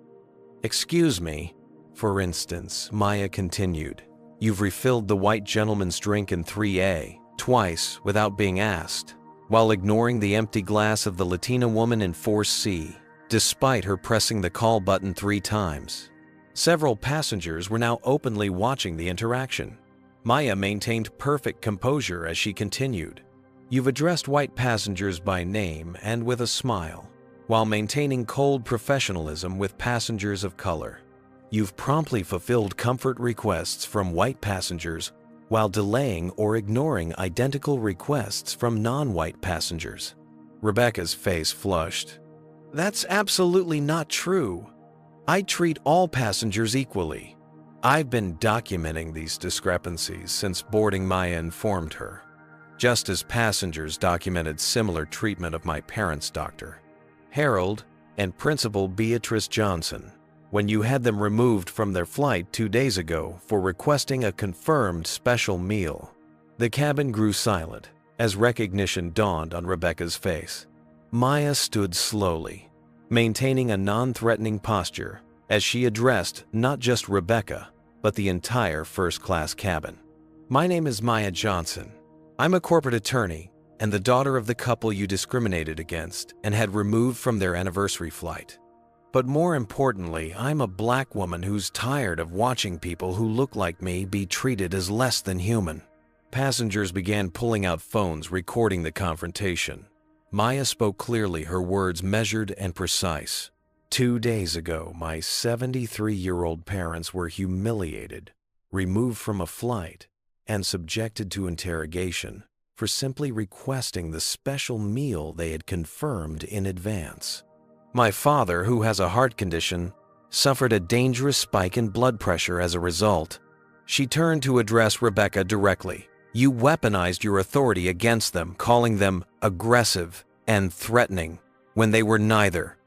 "Excuse me. For instance," Maya continued, "you've refilled the white gentleman's drink in 3A twice without being asked, while ignoring the empty glass of the Latina woman in 4C, despite her pressing the call button 3 times. Several passengers were now openly watching the interaction. Maya maintained perfect composure as she continued. "You've addressed white passengers by name and with a smile, while maintaining cold professionalism with passengers of color. You've promptly fulfilled comfort requests from white passengers while delaying or ignoring identical requests from non-white passengers." Rebecca's face flushed. "That's absolutely not true. I treat all passengers equally. I've been documenting these discrepancies since boarding," Maya informed her, "just as passengers documented similar treatment of my parents' doctor, Harold, and Principal Beatrice Johnson, when you had them removed from their flight 2 days ago for requesting a confirmed special meal." The cabin grew silent as recognition dawned on Rebecca's face. Maya stood slowly, maintaining a non-threatening posture as she addressed not just Rebecca, but the entire first-class cabin. "My name is Maya Johnson. I'm a corporate attorney and the daughter of the couple you discriminated against and had removed from their anniversary flight. But more importantly, I'm a black woman who's tired of watching people who look like me be treated as less than human." Passengers began pulling out phones, recording the confrontation. Maya spoke clearly, her words measured and precise. 2 days ago, my 73-year-old parents were humiliated, removed from a flight, and subjected to interrogation. for simply requesting the special meal they had confirmed in advance. My father, who has a heart condition, suffered a dangerous spike in blood pressure as a result. She turned to address Rebecca directly. You weaponized your authority against them, calling them aggressive and threatening when they were neither.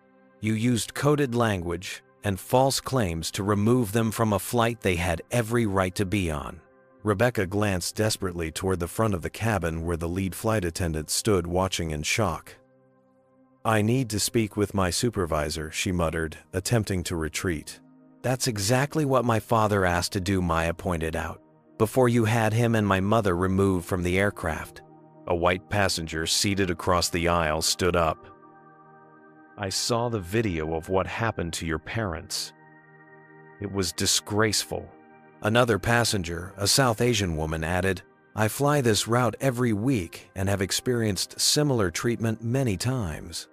You used coded language and false claims to remove them from a flight they had every right to be on. Rebecca glanced desperately toward the front of the cabin where the lead flight attendant stood watching in shock. I need to speak with my supervisor, she muttered, attempting to retreat. That's exactly what my father asked to do, Maya pointed out, before you had him and my mother removed from the aircraft. A white passenger seated across the aisle stood up. I saw the video of what happened to your parents. It was disgraceful. Another passenger, a South Asian woman, added, I fly this route every week and have experienced similar treatment many times.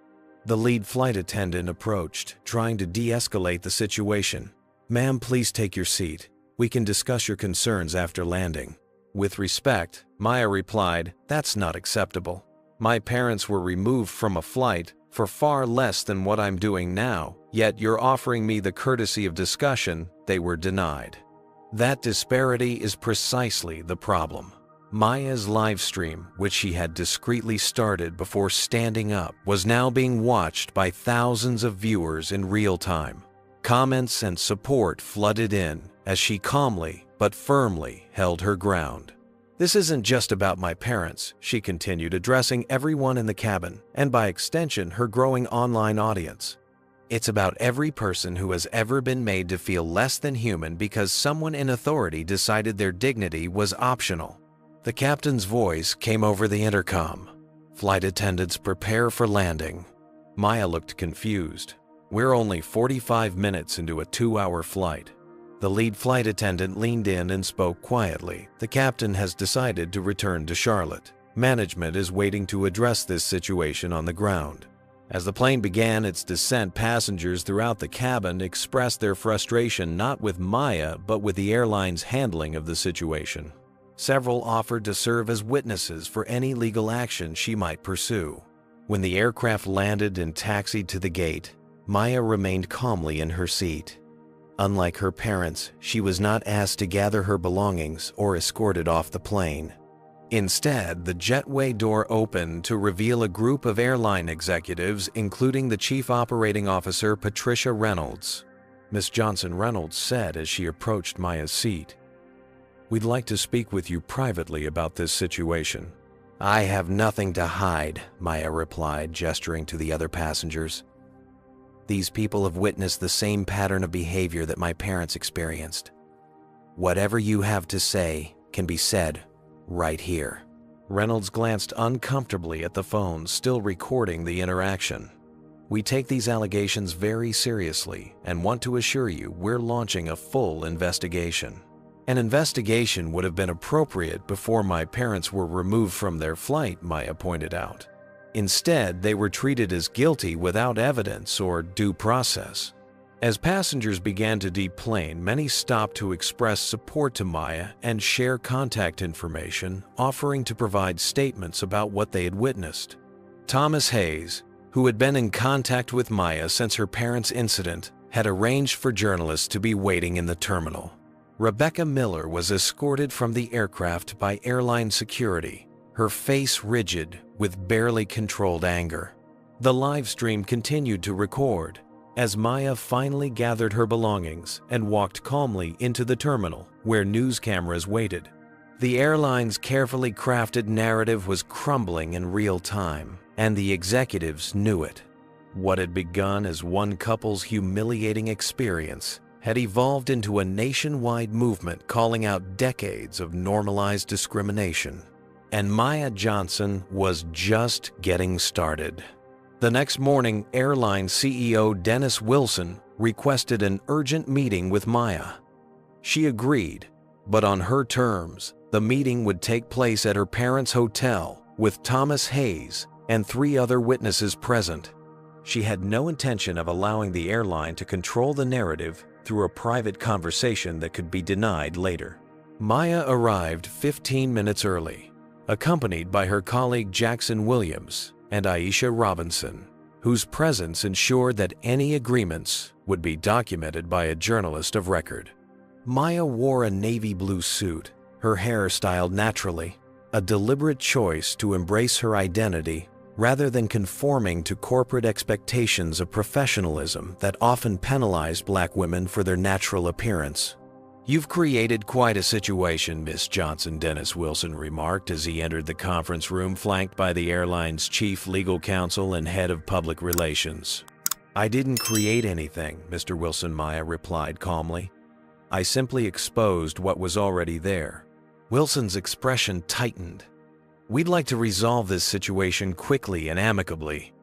The lead flight attendant approached, trying to de-escalate the situation. Ma'am, please take your seat. We can discuss your concerns after landing. With respect, Maya replied, That's not acceptable. My parents were removed from a flight for far less than what I'm doing now, yet you're offering me the courtesy of discussion they were denied. That disparity is precisely the problem. Maya's live stream, which she had discreetly started before standing up, was now being watched by thousands of viewers in real time. Comments and support flooded in as she calmly but firmly held her ground. This isn't just about my parents, she continued, addressing everyone in the cabin and by extension her growing online audience. It's about every person who has ever been made to feel less than human because someone in authority decided their dignity was optional. The captain's voice came over the intercom. Flight attendants prepare for landing. Maya looked confused. We're only 45 minutes into a 2-hour flight. The lead flight attendant leaned in and spoke quietly. The captain has decided to return to Charlotte. Management is waiting to address this situation on the ground. As the plane began its descent, passengers throughout the cabin expressed their frustration not with Maya but with the airline's handling of the situation. Several offered to serve as witnesses for any legal action she might pursue. When the aircraft landed and taxied to the gate, Maya remained calmly in her seat. Unlike her parents, she was not asked to gather her belongings or escorted off the plane. Instead, the jetway door opened to reveal a group of airline executives, including the Chief Operating Officer Patricia Reynolds. Miss Johnson Reynolds said as she approached Maya's seat, We'd like to speak with you privately about this situation. I have nothing to hide, Maya replied, gesturing to the other passengers. These people have witnessed the same pattern of behavior that my parents experienced. Whatever you have to say can be said right here. Reynolds glanced uncomfortably at the phone, still recording the interaction. We take these allegations very seriously and want to assure you we're launching a full investigation. An investigation would have been appropriate before my parents were removed from their flight, Maya pointed out. Instead, they were treated as guilty without evidence or due process. As passengers began to deplane, many stopped to express support to Maya and share contact information, offering to provide statements about what they had witnessed. Thomas Hayes, who had been in contact with Maya since her parents' incident, had arranged for journalists to be waiting in the terminal. Rebecca Miller was escorted from the aircraft by airline security, her face rigid with barely controlled anger. The live stream continued to record as Maya finally gathered her belongings and walked calmly into the terminal where news cameras waited. The airline's carefully crafted narrative was crumbling in real time, and the executives knew it. What had begun as one couple's humiliating experience had evolved into a nationwide movement calling out decades of normalized discrimination. And Maya Johnson was just getting started. The next morning, airline CEO Dennis Wilson requested an urgent meeting with Maya. She agreed, but on her terms. The meeting would take place at her parents' hotel with Thomas Hayes and 3 other witnesses present. She had no intention of allowing the airline to control the narrative through a private conversation that could be denied later. Maya arrived 15 minutes early. accompanied by her colleague Jackson Williams and Aisha Robinson, whose presence ensured that any agreements would be documented by a journalist of record. Maya wore a navy blue suit, her hair styled naturally, a deliberate choice to embrace her identity rather than conforming to corporate expectations of professionalism that often penalize Black women for their natural appearance. "You've created quite a situation, Miss Johnson," Dennis Wilson remarked as he entered the conference room flanked by the airline's chief legal counsel and head of public relations. "I didn't create anything," Mr. Wilson, Maya replied calmly. "I simply exposed what was already there." Wilson's expression tightened. "We'd like to resolve this situation quickly and amicably.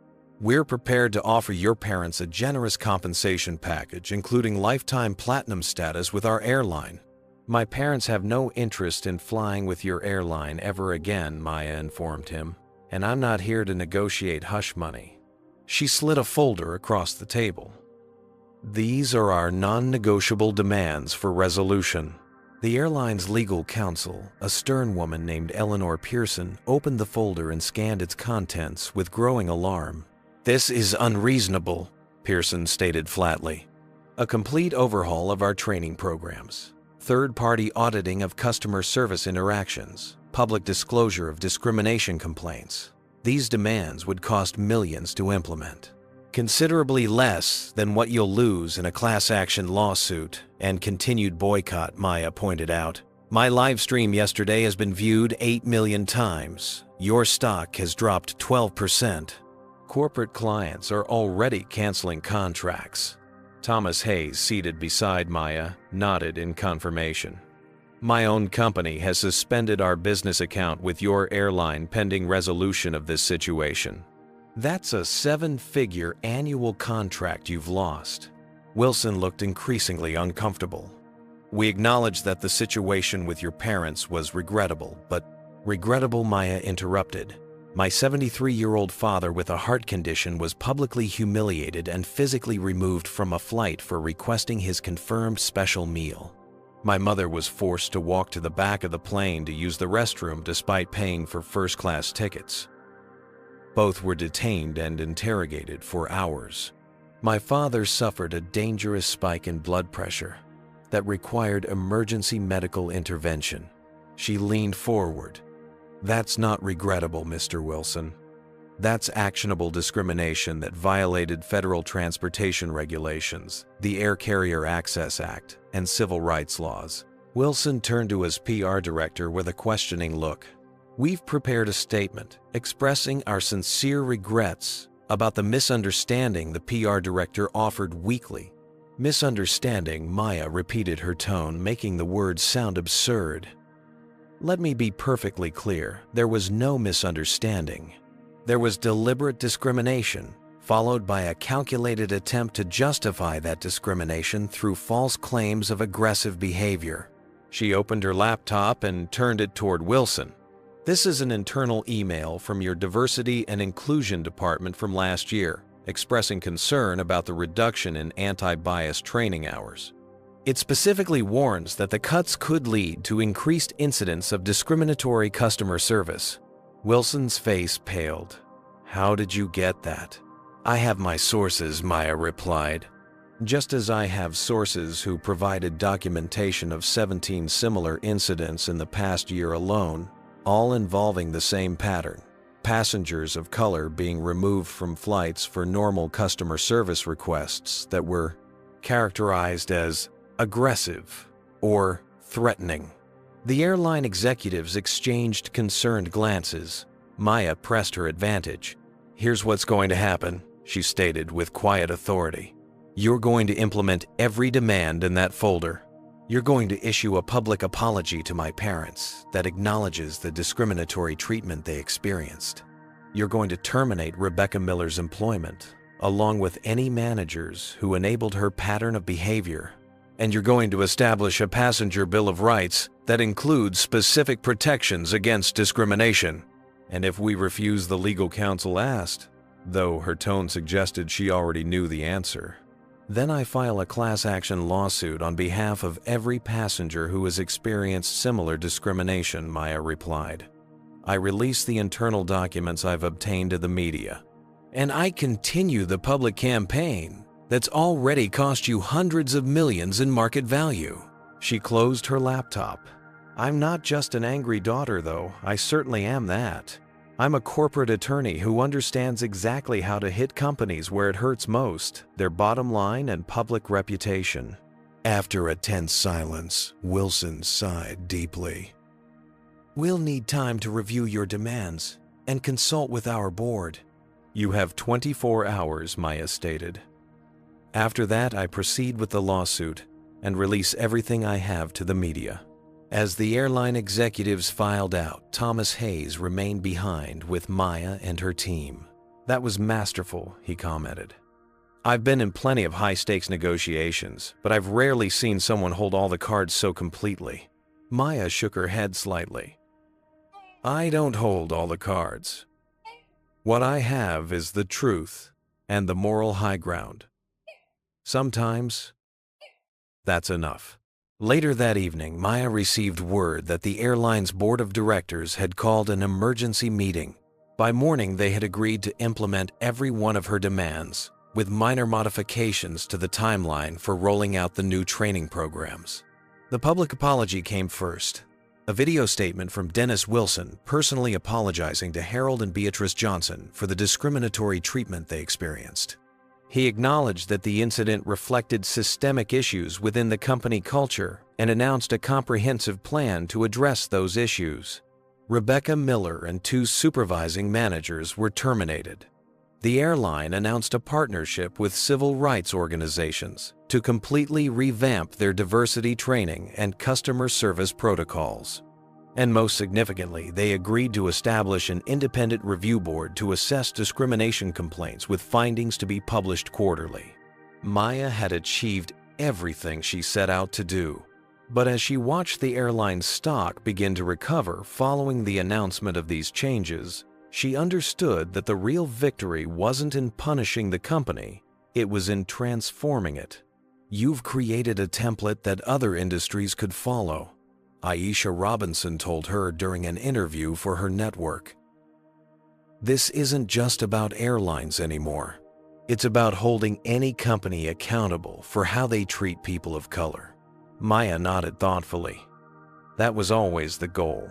We're prepared to offer your parents a generous compensation package, including lifetime platinum status with our airline." "My parents have no interest in flying with your airline ever again," Maya informed him, "and I'm not here to negotiate hush money." She slid a folder across the table. "These are our non-negotiable demands for resolution." The airline's legal counsel, a stern woman named Eleanor Pearson, opened the folder and scanned its contents with growing alarm. "This is unreasonable," Pearson stated flatly. "A complete overhaul of our training programs, third-party auditing of customer service interactions, public disclosure of discrimination complaints. These demands would cost millions to implement. Considerably less than what you'll lose in a class action lawsuit and continued boycott," Maya pointed out. "My live stream yesterday has been viewed 8 million times. Your stock has dropped 12%. Corporate clients are already canceling contracts." Thomas Hayes, seated beside Maya, nodded in confirmation. "My own company has suspended our business account with your airline pending resolution of this situation." "That's a 7-figure annual contract you've lost." Wilson looked increasingly uncomfortable. "We acknowledge that the situation with your parents was regrettable, but..." "Regrettable," Maya interrupted. "My 73-year-old father with a heart condition was publicly humiliated and physically removed from a flight for requesting his confirmed special meal. My mother was forced to walk to the back of the plane to use the restroom despite paying for first-class tickets. Both were detained and interrogated for hours. My father suffered a dangerous spike in blood pressure that required emergency medical intervention." She leaned forward. "That's not regrettable, Mr. Wilson. That's actionable discrimination that violated federal transportation regulations, the Air Carrier Access Act, and civil rights laws." Wilson turned to his PR director with a questioning look. "We've prepared a statement expressing our sincere regrets about the misunderstanding," the PR director offered weakly. "Misunderstanding," Maya repeated her tone, making the words sound absurd. "Let me be perfectly clear. There was no misunderstanding. There was deliberate discrimination, followed by a calculated attempt to justify that discrimination through false claims of aggressive behavior." She opened her laptop and turned it toward Wilson. "This is an internal email from your Diversity and Inclusion Department from last year, expressing concern about the reduction in anti-bias training hours. It specifically warns that the cuts could lead to increased incidents of discriminatory customer service." Wilson's face paled. "How did you get that?" "I have my sources," Maya replied. "Just as I have sources who provided documentation of 17 similar incidents in the past year alone, all involving the same pattern: passengers of color being removed from flights for normal customer service requests that were characterized as aggressive or threatening." The airline executives exchanged concerned glances. Maya pressed her advantage. "Here's what's going to happen," she stated with quiet authority. "You're going to implement every demand in that folder. You're going to issue a public apology to my parents that acknowledges the discriminatory treatment they experienced. You're going to terminate Rebecca Miller's employment, along with any managers who enabled her pattern of behavior. And you're going to establish a passenger bill of rights that includes specific protections against discrimination. And if we refuse," the legal counsel asked, though her tone suggested she already knew the answer, "then I file a class action lawsuit on behalf of every passenger who has experienced similar discrimination," Maya replied. I release the internal documents I've obtained to the media. And I continue the public campaign that's already cost you hundreds of millions in market value." She closed her laptop. "I'm not just an angry daughter, though. I certainly am that. I'm a corporate attorney who understands exactly how to hit companies where it hurts most, their bottom line and public reputation." After a tense silence, Wilson sighed deeply. "We'll need time to review your demands and consult with our board." "You have 24 hours, Maya stated. After that, I proceed with the lawsuit and release everything I have to the media." As the airline executives filed out, Thomas Hayes remained behind with Maya and her team. "That was masterful," he commented. "I've been in plenty of high-stakes negotiations, but I've rarely seen someone hold all the cards so completely." Maya shook her head slightly. "I don't hold all the cards. What I have is the truth and the moral high ground. Sometimes that's enough." Later that evening, Maya received word that the airline's board of directors had called an emergency meeting. By morning, they had agreed to implement every one of her demands, with minor modifications to the timeline for rolling out the new training programs. The public apology came first. A video statement from Dennis Wilson personally apologizing to Harold and Beatrice Johnson for the discriminatory treatment they experienced. He acknowledged that the incident reflected systemic issues within the company culture and announced a comprehensive plan to address those issues. Rebecca Miller and 2 supervising managers were terminated. The airline announced a partnership with civil rights organizations to completely revamp their diversity training and customer service protocols. And most significantly, they agreed to establish an independent review board to assess discrimination complaints with findings to be published quarterly. Maya had achieved everything she set out to do. But as she watched the airline's stock begin to recover following the announcement of these changes, she understood that the real victory wasn't in punishing the company, it was in transforming it. "You've created a template that other industries could follow," Aisha Robinson told her during an interview for her network. "This isn't just about airlines anymore. It's about holding any company accountable for how they treat people of color." Maya nodded thoughtfully. "That was always the goal.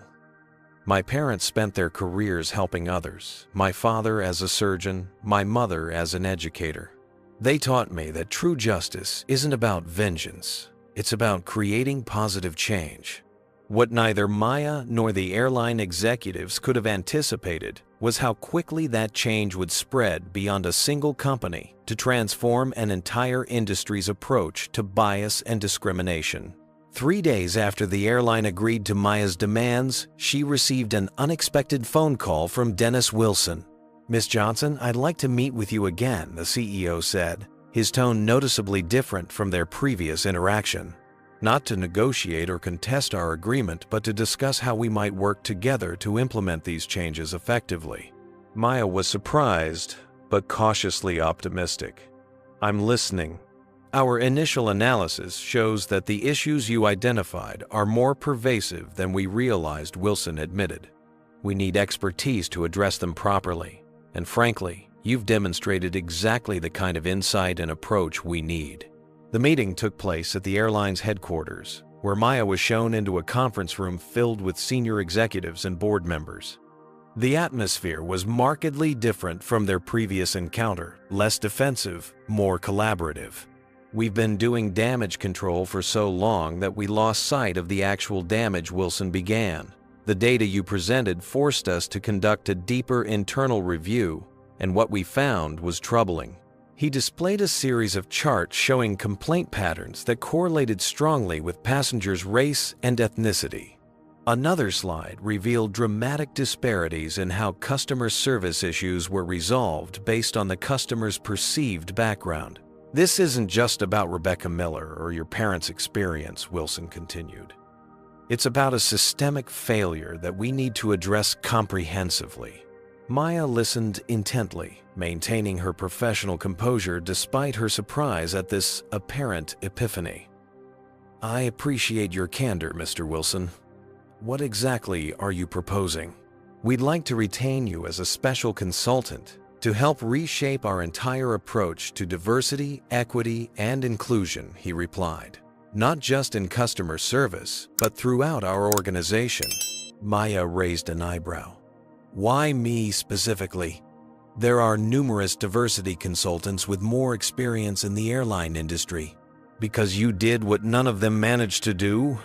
My parents spent their careers helping others, my father as a surgeon, my mother as an educator. They taught me that true justice isn't about vengeance, it's about creating positive change." What neither Maya nor the airline executives could have anticipated was how quickly that change would spread beyond a single company to transform an entire industry's approach to bias and discrimination. 3 days after the airline agreed to Maya's demands, she received an unexpected phone call from Dennis Wilson. "Miss Johnson, I'd like to meet with you again," the CEO said, his tone noticeably different from their previous interaction. "Not to negotiate or contest our agreement, but to discuss how we might work together to implement these changes effectively." Maya was surprised, but cautiously optimistic. "I'm listening. Our initial analysis shows that the issues you identified are more pervasive than we realized," Wilson admitted. "We need expertise to address them properly, and frankly, you've demonstrated exactly the kind of insight and approach we need." The meeting took place at the airline's headquarters, where Maya was shown into a conference room filled with senior executives and board members. The atmosphere was markedly different from their previous encounter, less defensive, more collaborative. "We've been doing damage control for so long that we lost sight of the actual damage," Wilson began. "The data you presented forced us to conduct a deeper internal review, and what we found was troubling." He displayed a series of charts showing complaint patterns that correlated strongly with passengers' race and ethnicity. Another slide revealed dramatic disparities in how customer service issues were resolved based on the customer's perceived background. "This isn't just about Rebecca Miller or your parents' experience," Wilson continued. "It's about a systemic failure that we need to address comprehensively." Maya listened intently, maintaining her professional composure despite her surprise at this apparent epiphany. "I appreciate your candor, Mr. Wilson. What exactly are you proposing?" We'd like to retain you as a special consultant to help reshape our entire approach to diversity, equity, and inclusion, he replied. Not just in customer service, but throughout our organization. Maya raised an eyebrow. Why me specifically? There are numerous diversity consultants with more experience in the airline industry. Because you did what none of them managed to do?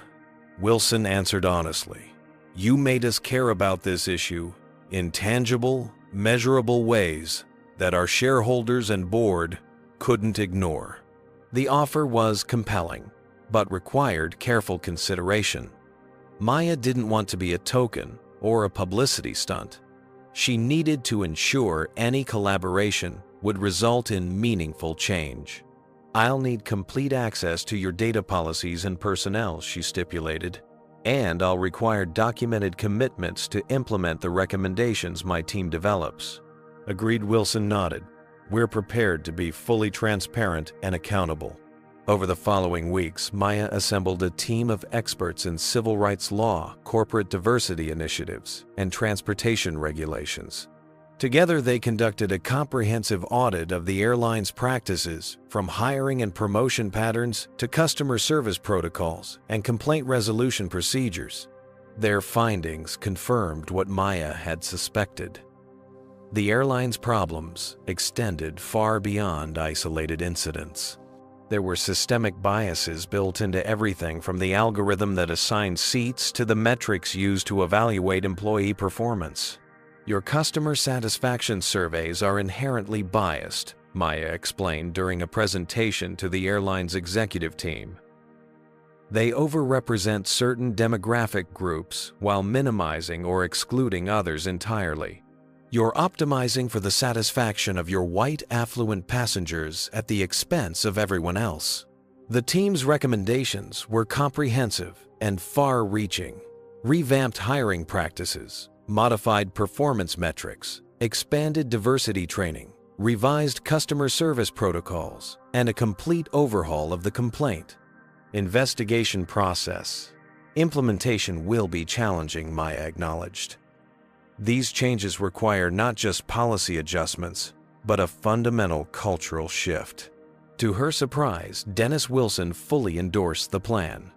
Wilson answered honestly. You made us care about this issue in tangible, measurable ways that our shareholders and board couldn't ignore. The offer was compelling, but required careful consideration. Maya didn't want to be a token or a publicity stunt. She needed to ensure any collaboration would result in meaningful change. I'll need complete access to your data policies and personnel, she stipulated, and I'll require documented commitments to implement the recommendations my team develops. Agreed, Wilson nodded. We're prepared to be fully transparent and accountable. Over the following weeks, Maya assembled a team of experts in civil rights law, corporate diversity initiatives, and transportation regulations. Together, they conducted a comprehensive audit of the airline's practices, from hiring and promotion patterns to customer service protocols and complaint resolution procedures. Their findings confirmed what Maya had suspected. The airline's problems extended far beyond isolated incidents. There were systemic biases built into everything from the algorithm that assigned seats to the metrics used to evaluate employee performance. Your customer satisfaction surveys are inherently biased, Maya explained during a presentation to the airline's executive team. They overrepresent certain demographic groups while minimizing or excluding others entirely. You're optimizing for the satisfaction of your white affluent passengers at the expense of everyone else. The team's recommendations were comprehensive and far-reaching. Revamped hiring practices, modified performance metrics, expanded diversity training, revised customer service protocols, and a complete overhaul of the complaint investigation process. Implementation will be challenging, Maya acknowledged. These changes require not just policy adjustments, but a fundamental cultural shift. To her surprise, Dennis Wilson fully endorsed the plan.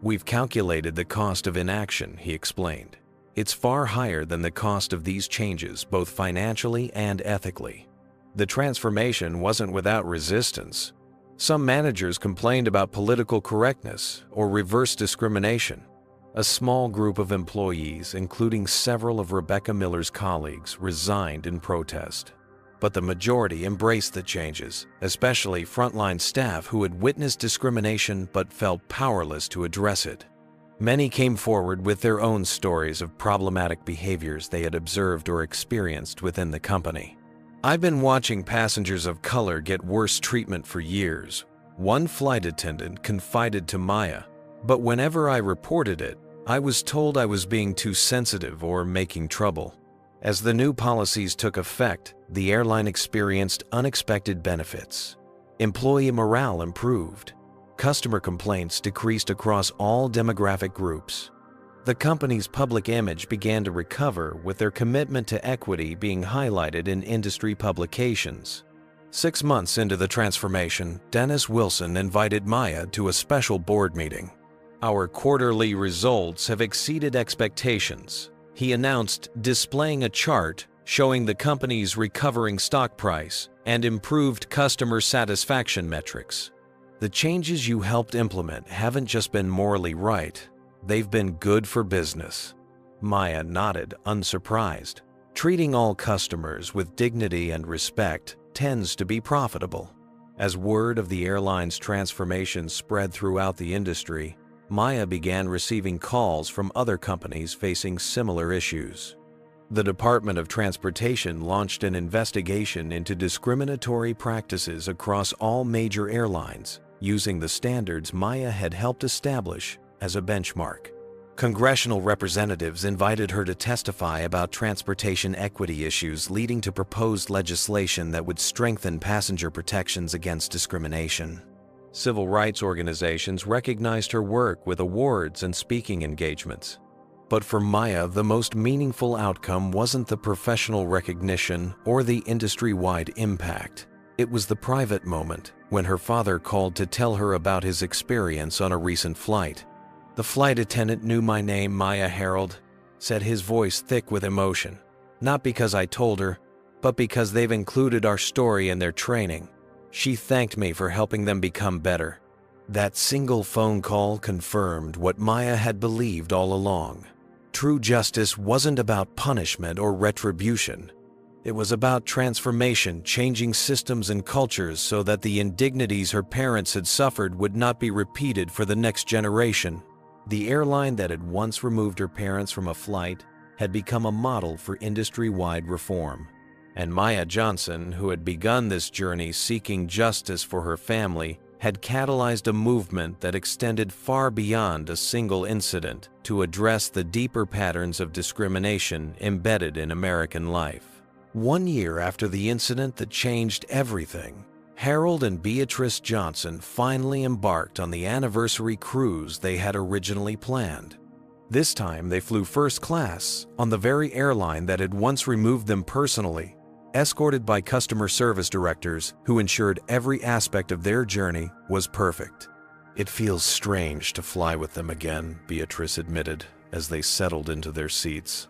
We've calculated the cost of inaction, he explained. It's far higher than the cost of these changes, both financially and ethically. The transformation wasn't without resistance. Some managers complained about political correctness or reverse discrimination. A small group of employees, including several of Rebecca Miller's colleagues, resigned in protest. But the majority embraced the changes, especially frontline staff who had witnessed discrimination but felt powerless to address it. Many came forward with their own stories of problematic behaviors they had observed or experienced within the company. I've been watching passengers of color get worse treatment for years, one flight attendant confided to Maya, but whenever I reported it, I was told I was being too sensitive or making trouble. As the new policies took effect, the airline experienced unexpected benefits. Employee morale improved. Customer complaints decreased across all demographic groups. The company's public image began to recover, with their commitment to equity being highlighted in industry publications. 6 months into the transformation, Dennis Wilson invited Maya to a special board meeting. Our quarterly results have exceeded expectations, he announced, displaying a chart showing the company's recovering stock price and improved customer satisfaction metrics. The changes you helped implement haven't just been morally right, they've been good for business. Maya nodded, unsurprised. Treating all customers with dignity and respect tends to be profitable. As word of the airline's transformation spread throughout the industry, Maya began receiving calls from other companies facing similar issues. The Department of Transportation launched an investigation into discriminatory practices across all major airlines, using the standards Maya had helped establish as a benchmark. Congressional representatives invited her to testify about transportation equity issues, leading to proposed legislation that would strengthen passenger protections against discrimination. Civil rights organizations recognized her work with awards and speaking engagements. But for Maya, the most meaningful outcome wasn't the professional recognition or the industry-wide impact. It was the private moment when her father called to tell her about his experience on a recent flight. "The flight attendant knew my name, Maya Harold," said his voice thick with emotion. "Not because I told her, but because they've included our story in their training. She thanked me for helping them become better." That single phone call confirmed what Maya had believed all along. True justice wasn't about punishment or retribution. It was about transformation, changing systems and cultures so that the indignities her parents had suffered would not be repeated for the next generation. The airline that had once removed her parents from a flight had become a model for industry-wide reform. And Maya Johnson, who had begun this journey seeking justice for her family, had catalyzed a movement that extended far beyond a single incident to address the deeper patterns of discrimination embedded in American life. 1 year after the incident that changed everything, Harold and Beatrice Johnson finally embarked on the anniversary cruise they had originally planned. This time they flew first class on the very airline that had once removed them personally, escorted by customer service directors who ensured every aspect of their journey was perfect. "It feels strange to fly with them again," Beatrice admitted as they settled into their seats.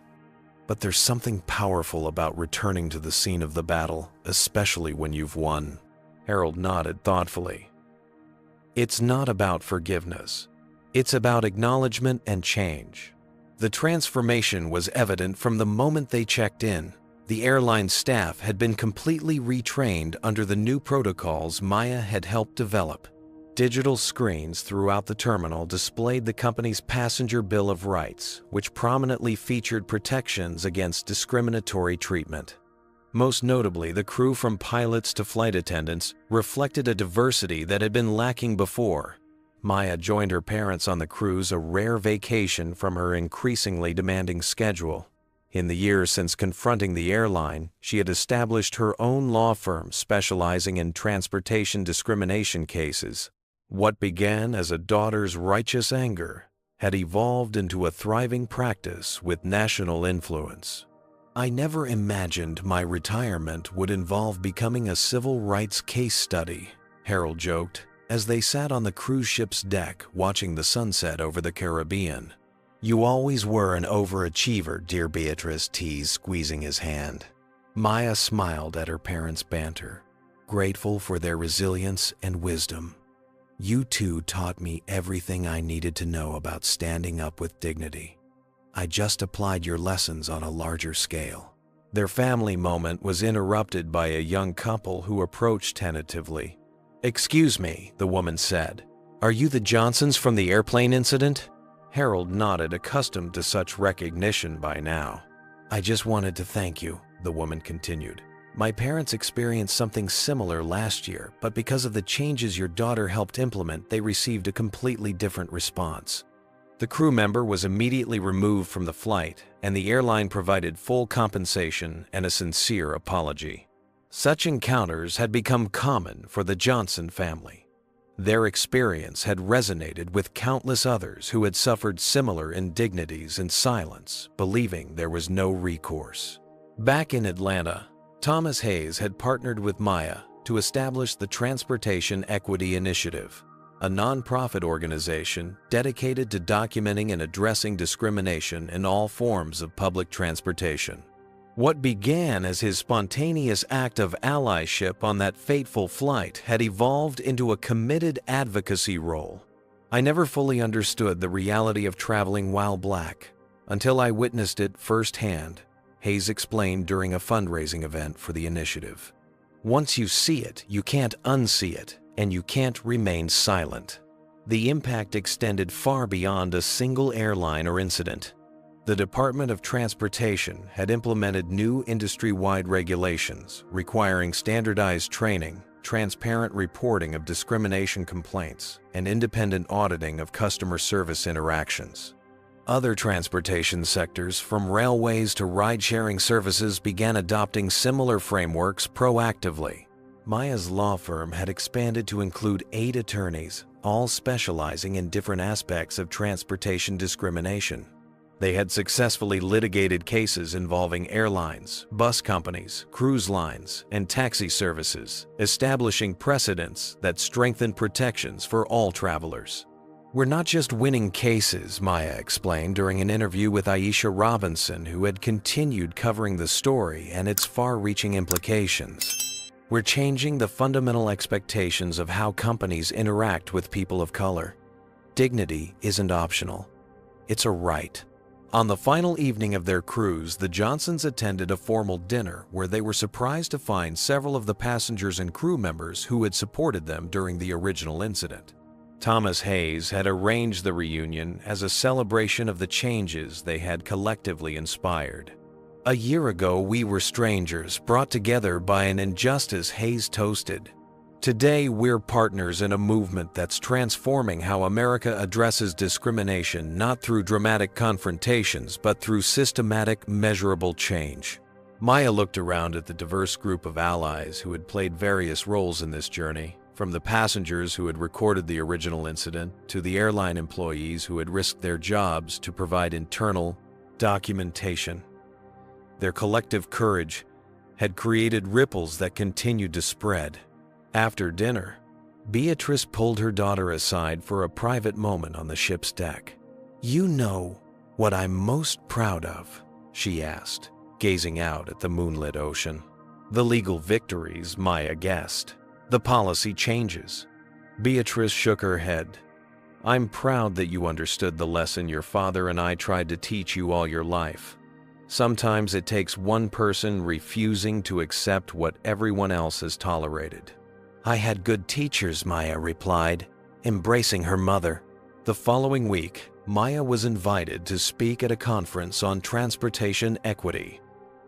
"But there's something powerful about returning to the scene of the battle, especially when you've won." Harold nodded thoughtfully. "It's not about forgiveness. It's about acknowledgement and change." The transformation was evident from the moment they checked in. The airline staff had been completely retrained under the new protocols Maya had helped develop. Digital screens throughout the terminal displayed the company's passenger Bill of Rights, which prominently featured protections against discriminatory treatment. Most notably, the crew from pilots to flight attendants reflected a diversity that had been lacking before. Maya joined her parents on the cruise, a rare vacation from her increasingly demanding schedule. In the years since confronting the airline, she had established her own law firm specializing in transportation discrimination cases. What began as a daughter's righteous anger had evolved into a thriving practice with national influence. "I never imagined my retirement would involve becoming a civil rights case study," Harold joked, as they sat on the cruise ship's deck watching the sunset over the Caribbean. "You always were an overachiever," dear Beatrice teased, squeezing his hand. Maya smiled at her parents' banter, grateful for their resilience and wisdom. "You two taught me everything I needed to know about standing up with dignity. I just applied your lessons on a larger scale." Their family moment was interrupted by a young couple who approached tentatively. "Excuse me," the woman said. "Are you the Johnsons from the airplane incident?" Harold nodded, accustomed to such recognition by now. "I just wanted to thank you," the woman continued. "My parents experienced something similar last year, but because of the changes your daughter helped implement, they received a completely different response." The crew member was immediately removed from the flight, and the airline provided full compensation and a sincere apology. Such encounters had become common for the Johnson family. Their experience had resonated with countless others who had suffered similar indignities in silence, believing there was no recourse. Back in Atlanta, Thomas Hayes had partnered with Maya to establish the Transportation Equity Initiative, a nonprofit organization dedicated to documenting and addressing discrimination in all forms of public transportation. What began as his spontaneous act of allyship on that fateful flight had evolved into a committed advocacy role. "I never fully understood the reality of traveling while Black until I witnessed it firsthand," Hayes explained during a fundraising event for the initiative. "Once you see it, you can't unsee it, and you can't remain silent." The impact extended far beyond a single airline or incident. The Department of Transportation had implemented new industry-wide regulations requiring standardized training, transparent reporting of discrimination complaints, and independent auditing of customer service interactions. Other transportation sectors, from railways to ride-sharing services, began adopting similar frameworks proactively. Maya's law firm had expanded to include 8 attorneys, all specializing in different aspects of transportation discrimination. They had successfully litigated cases involving airlines, bus companies, cruise lines, and taxi services, establishing precedents that strengthened protections for all travelers. "We're not just winning cases," Maya explained during an interview with Aisha Robinson, who had continued covering the story and its far-reaching implications. "We're changing the fundamental expectations of how companies interact with people of color. Dignity isn't optional. It's a right." On the final evening of their cruise, the Johnsons attended a formal dinner where they were surprised to find several of the passengers and crew members who had supported them during the original incident. Thomas Hayes had arranged the reunion as a celebration of the changes they had collectively inspired. "A year ago, we were strangers, brought together by an injustice," Hayes toasted. "Today, we're partners in a movement that's transforming how America addresses discrimination, not through dramatic confrontations, but through systematic, measurable change." Maya looked around at the diverse group of allies who had played various roles in this journey, from the passengers who had recorded the original incident to the airline employees who had risked their jobs to provide internal documentation. Their collective courage had created ripples that continued to spread. After dinner, Beatrice pulled her daughter aside for a private moment on the ship's deck. "You know what I'm most proud of?" she asked, gazing out at the moonlit ocean. "The legal victories," Maya guessed. "The policy changes." Beatrice shook her head. "I'm proud that you understood the lesson your father and I tried to teach you all your life. Sometimes it takes one person refusing to accept what everyone else has tolerated." "I had good teachers," Maya replied, embracing her mother. The following week, Maya was invited to speak at a conference on transportation equity.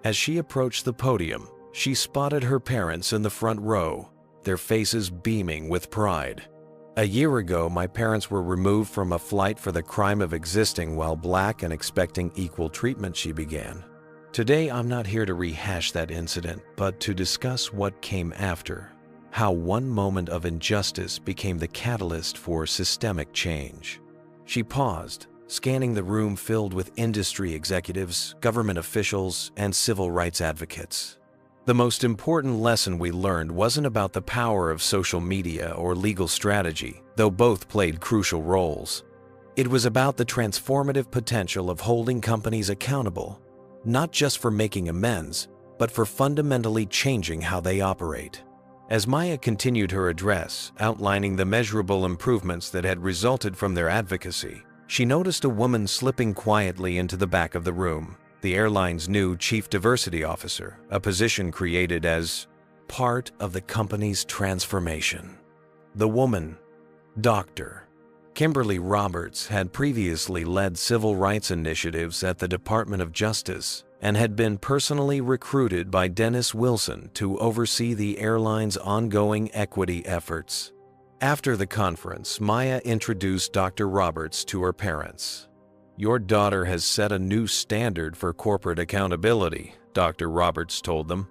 As she approached the podium, she spotted her parents in the front row, their faces beaming with pride. "A year ago, my parents were removed from a flight for the crime of existing while black and expecting equal treatment," she began. "Today, I'm not here to rehash that incident, but to discuss what came after. How one moment of injustice became the catalyst for systemic change." She paused, scanning the room filled with industry executives, government officials, and civil rights advocates. "The most important lesson we learned wasn't about the power of social media or legal strategy, though both played crucial roles. It was about the transformative potential of holding companies accountable, not just for making amends, but for fundamentally changing how they operate." As Maya continued her address, outlining the measurable improvements that had resulted from their advocacy, she noticed a woman slipping quietly into the back of the room. The airline's new chief diversity officer, a position created as part of the company's transformation. The woman, Dr. Kimberly Roberts, had previously led civil rights initiatives at the Department of Justice and had been personally recruited by Dennis Wilson to oversee the airline's ongoing equity efforts. After the conference, Maya introduced Dr. Roberts to her parents. "Your daughter has set a new standard for corporate accountability," Dr. Roberts told them.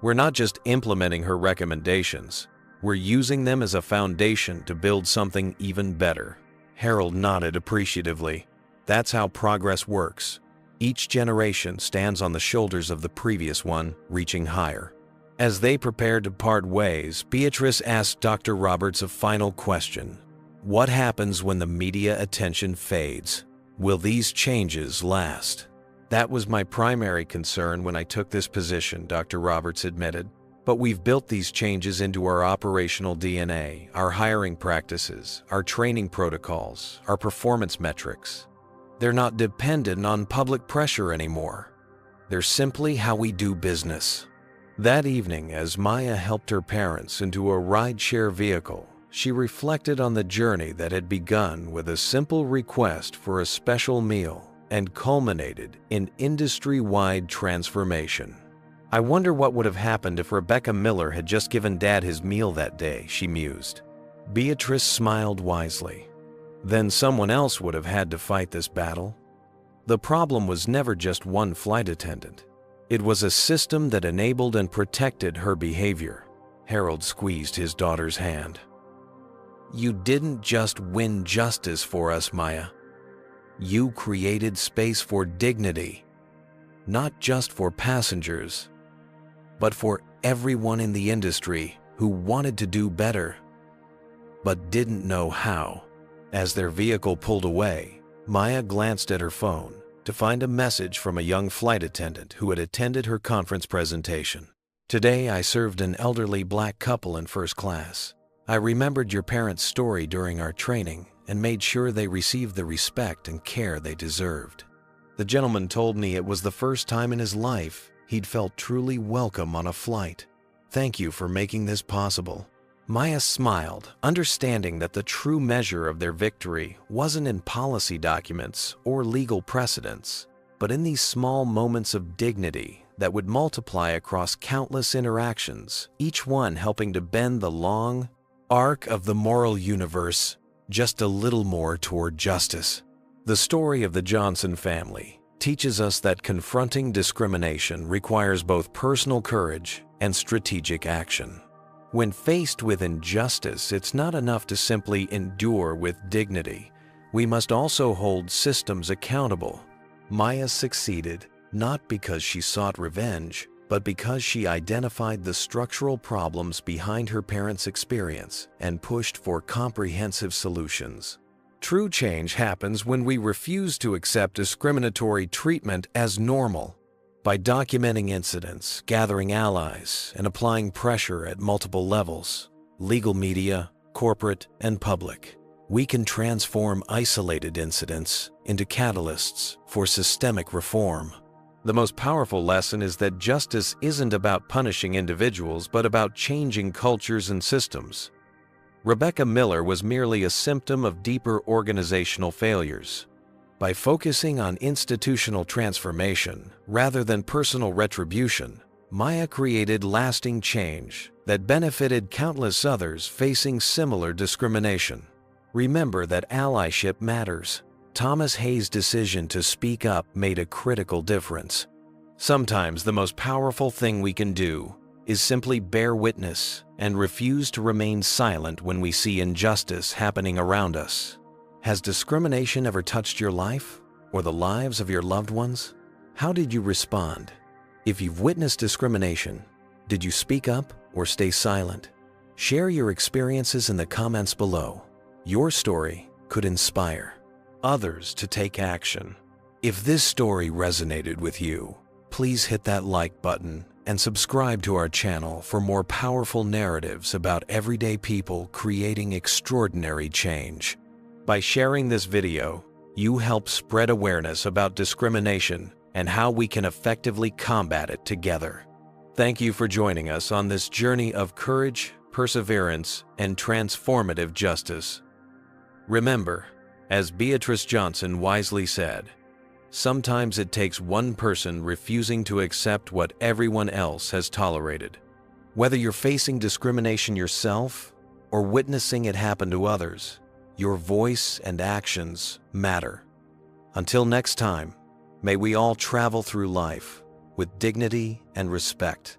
"We're not just implementing her recommendations, we're using them as a foundation to build something even better." Harold nodded appreciatively. "That's how progress works. Each generation stands on the shoulders of the previous one, reaching higher." As they prepared to part ways, Beatrice asked Dr. Roberts a final question. "What happens when the media attention fades? Will these changes last?" "That was my primary concern when I took this position," Dr. Roberts admitted. "But we've built these changes into our operational DNA, our hiring practices, our training protocols, our performance metrics. They're not dependent on public pressure anymore. They're simply how we do business." That evening, as Maya helped her parents into a rideshare vehicle, she reflected on the journey that had begun with a simple request for a special meal and culminated in industry-wide transformation. "I wonder what would have happened if Rebecca Miller had just given Dad his meal that day," she mused. Beatrice smiled wisely. "Then someone else would have had to fight this battle." The problem was never just one flight attendant. It was a system that enabled and protected her behavior. Harold squeezed his daughter's hand. "You didn't just win justice for us, Maya. You created space for dignity, not just for passengers, but for everyone in the industry who wanted to do better, but didn't know how. As their vehicle pulled away, Maya glanced at her phone to find a message from a young flight attendant who had attended her conference presentation. "Today I served an elderly black couple in first class. I remembered your parents' story during our training and made sure they received the respect and care they deserved. The gentleman told me it was the first time in his life he'd felt truly welcome on a flight. Thank you for making this possible." Maya smiled, understanding that the true measure of their victory wasn't in policy documents or legal precedents, but in these small moments of dignity that would multiply across countless interactions, each one helping to bend the long arc of the moral universe just a little more toward justice. The story of the Johnson family teaches us that confronting discrimination requires both personal courage and strategic action. When faced with injustice, it's not enough to simply endure with dignity. We must also hold systems accountable. Maya succeeded not because she sought revenge, but because she identified the structural problems behind her parents' experience and pushed for comprehensive solutions. True change happens when we refuse to accept discriminatory treatment as normal. By documenting incidents, gathering allies, and applying pressure at multiple levels, legal, media, corporate, and public, we can transform isolated incidents into catalysts for systemic reform. The most powerful lesson is that justice isn't about punishing individuals, but about changing cultures and systems. Rebecca Miller was merely a symptom of deeper organizational failures. By focusing on institutional transformation rather than personal retribution, Maya created lasting change that benefited countless others facing similar discrimination. Remember that allyship matters. Thomas Hayes' decision to speak up made a critical difference. Sometimes the most powerful thing we can do is simply bear witness and refuse to remain silent when we see injustice happening around us. Has discrimination ever touched your life or the lives of your loved ones? How did you respond? If you've witnessed discrimination, did you speak up or stay silent? Share your experiences in the comments below. Your story could inspire others to take action. If this story resonated with you, please hit that like button and subscribe to our channel for more powerful narratives about everyday people creating extraordinary change. By sharing this video, you help spread awareness about discrimination and how we can effectively combat it together. Thank you for joining us on this journey of courage, perseverance, and transformative justice. Remember, as Beatrice Johnson wisely said, sometimes it takes one person refusing to accept what everyone else has tolerated. Whether you're facing discrimination yourself or witnessing it happen to others, your voice and actions matter. Until next time, may we all travel through life with dignity and respect.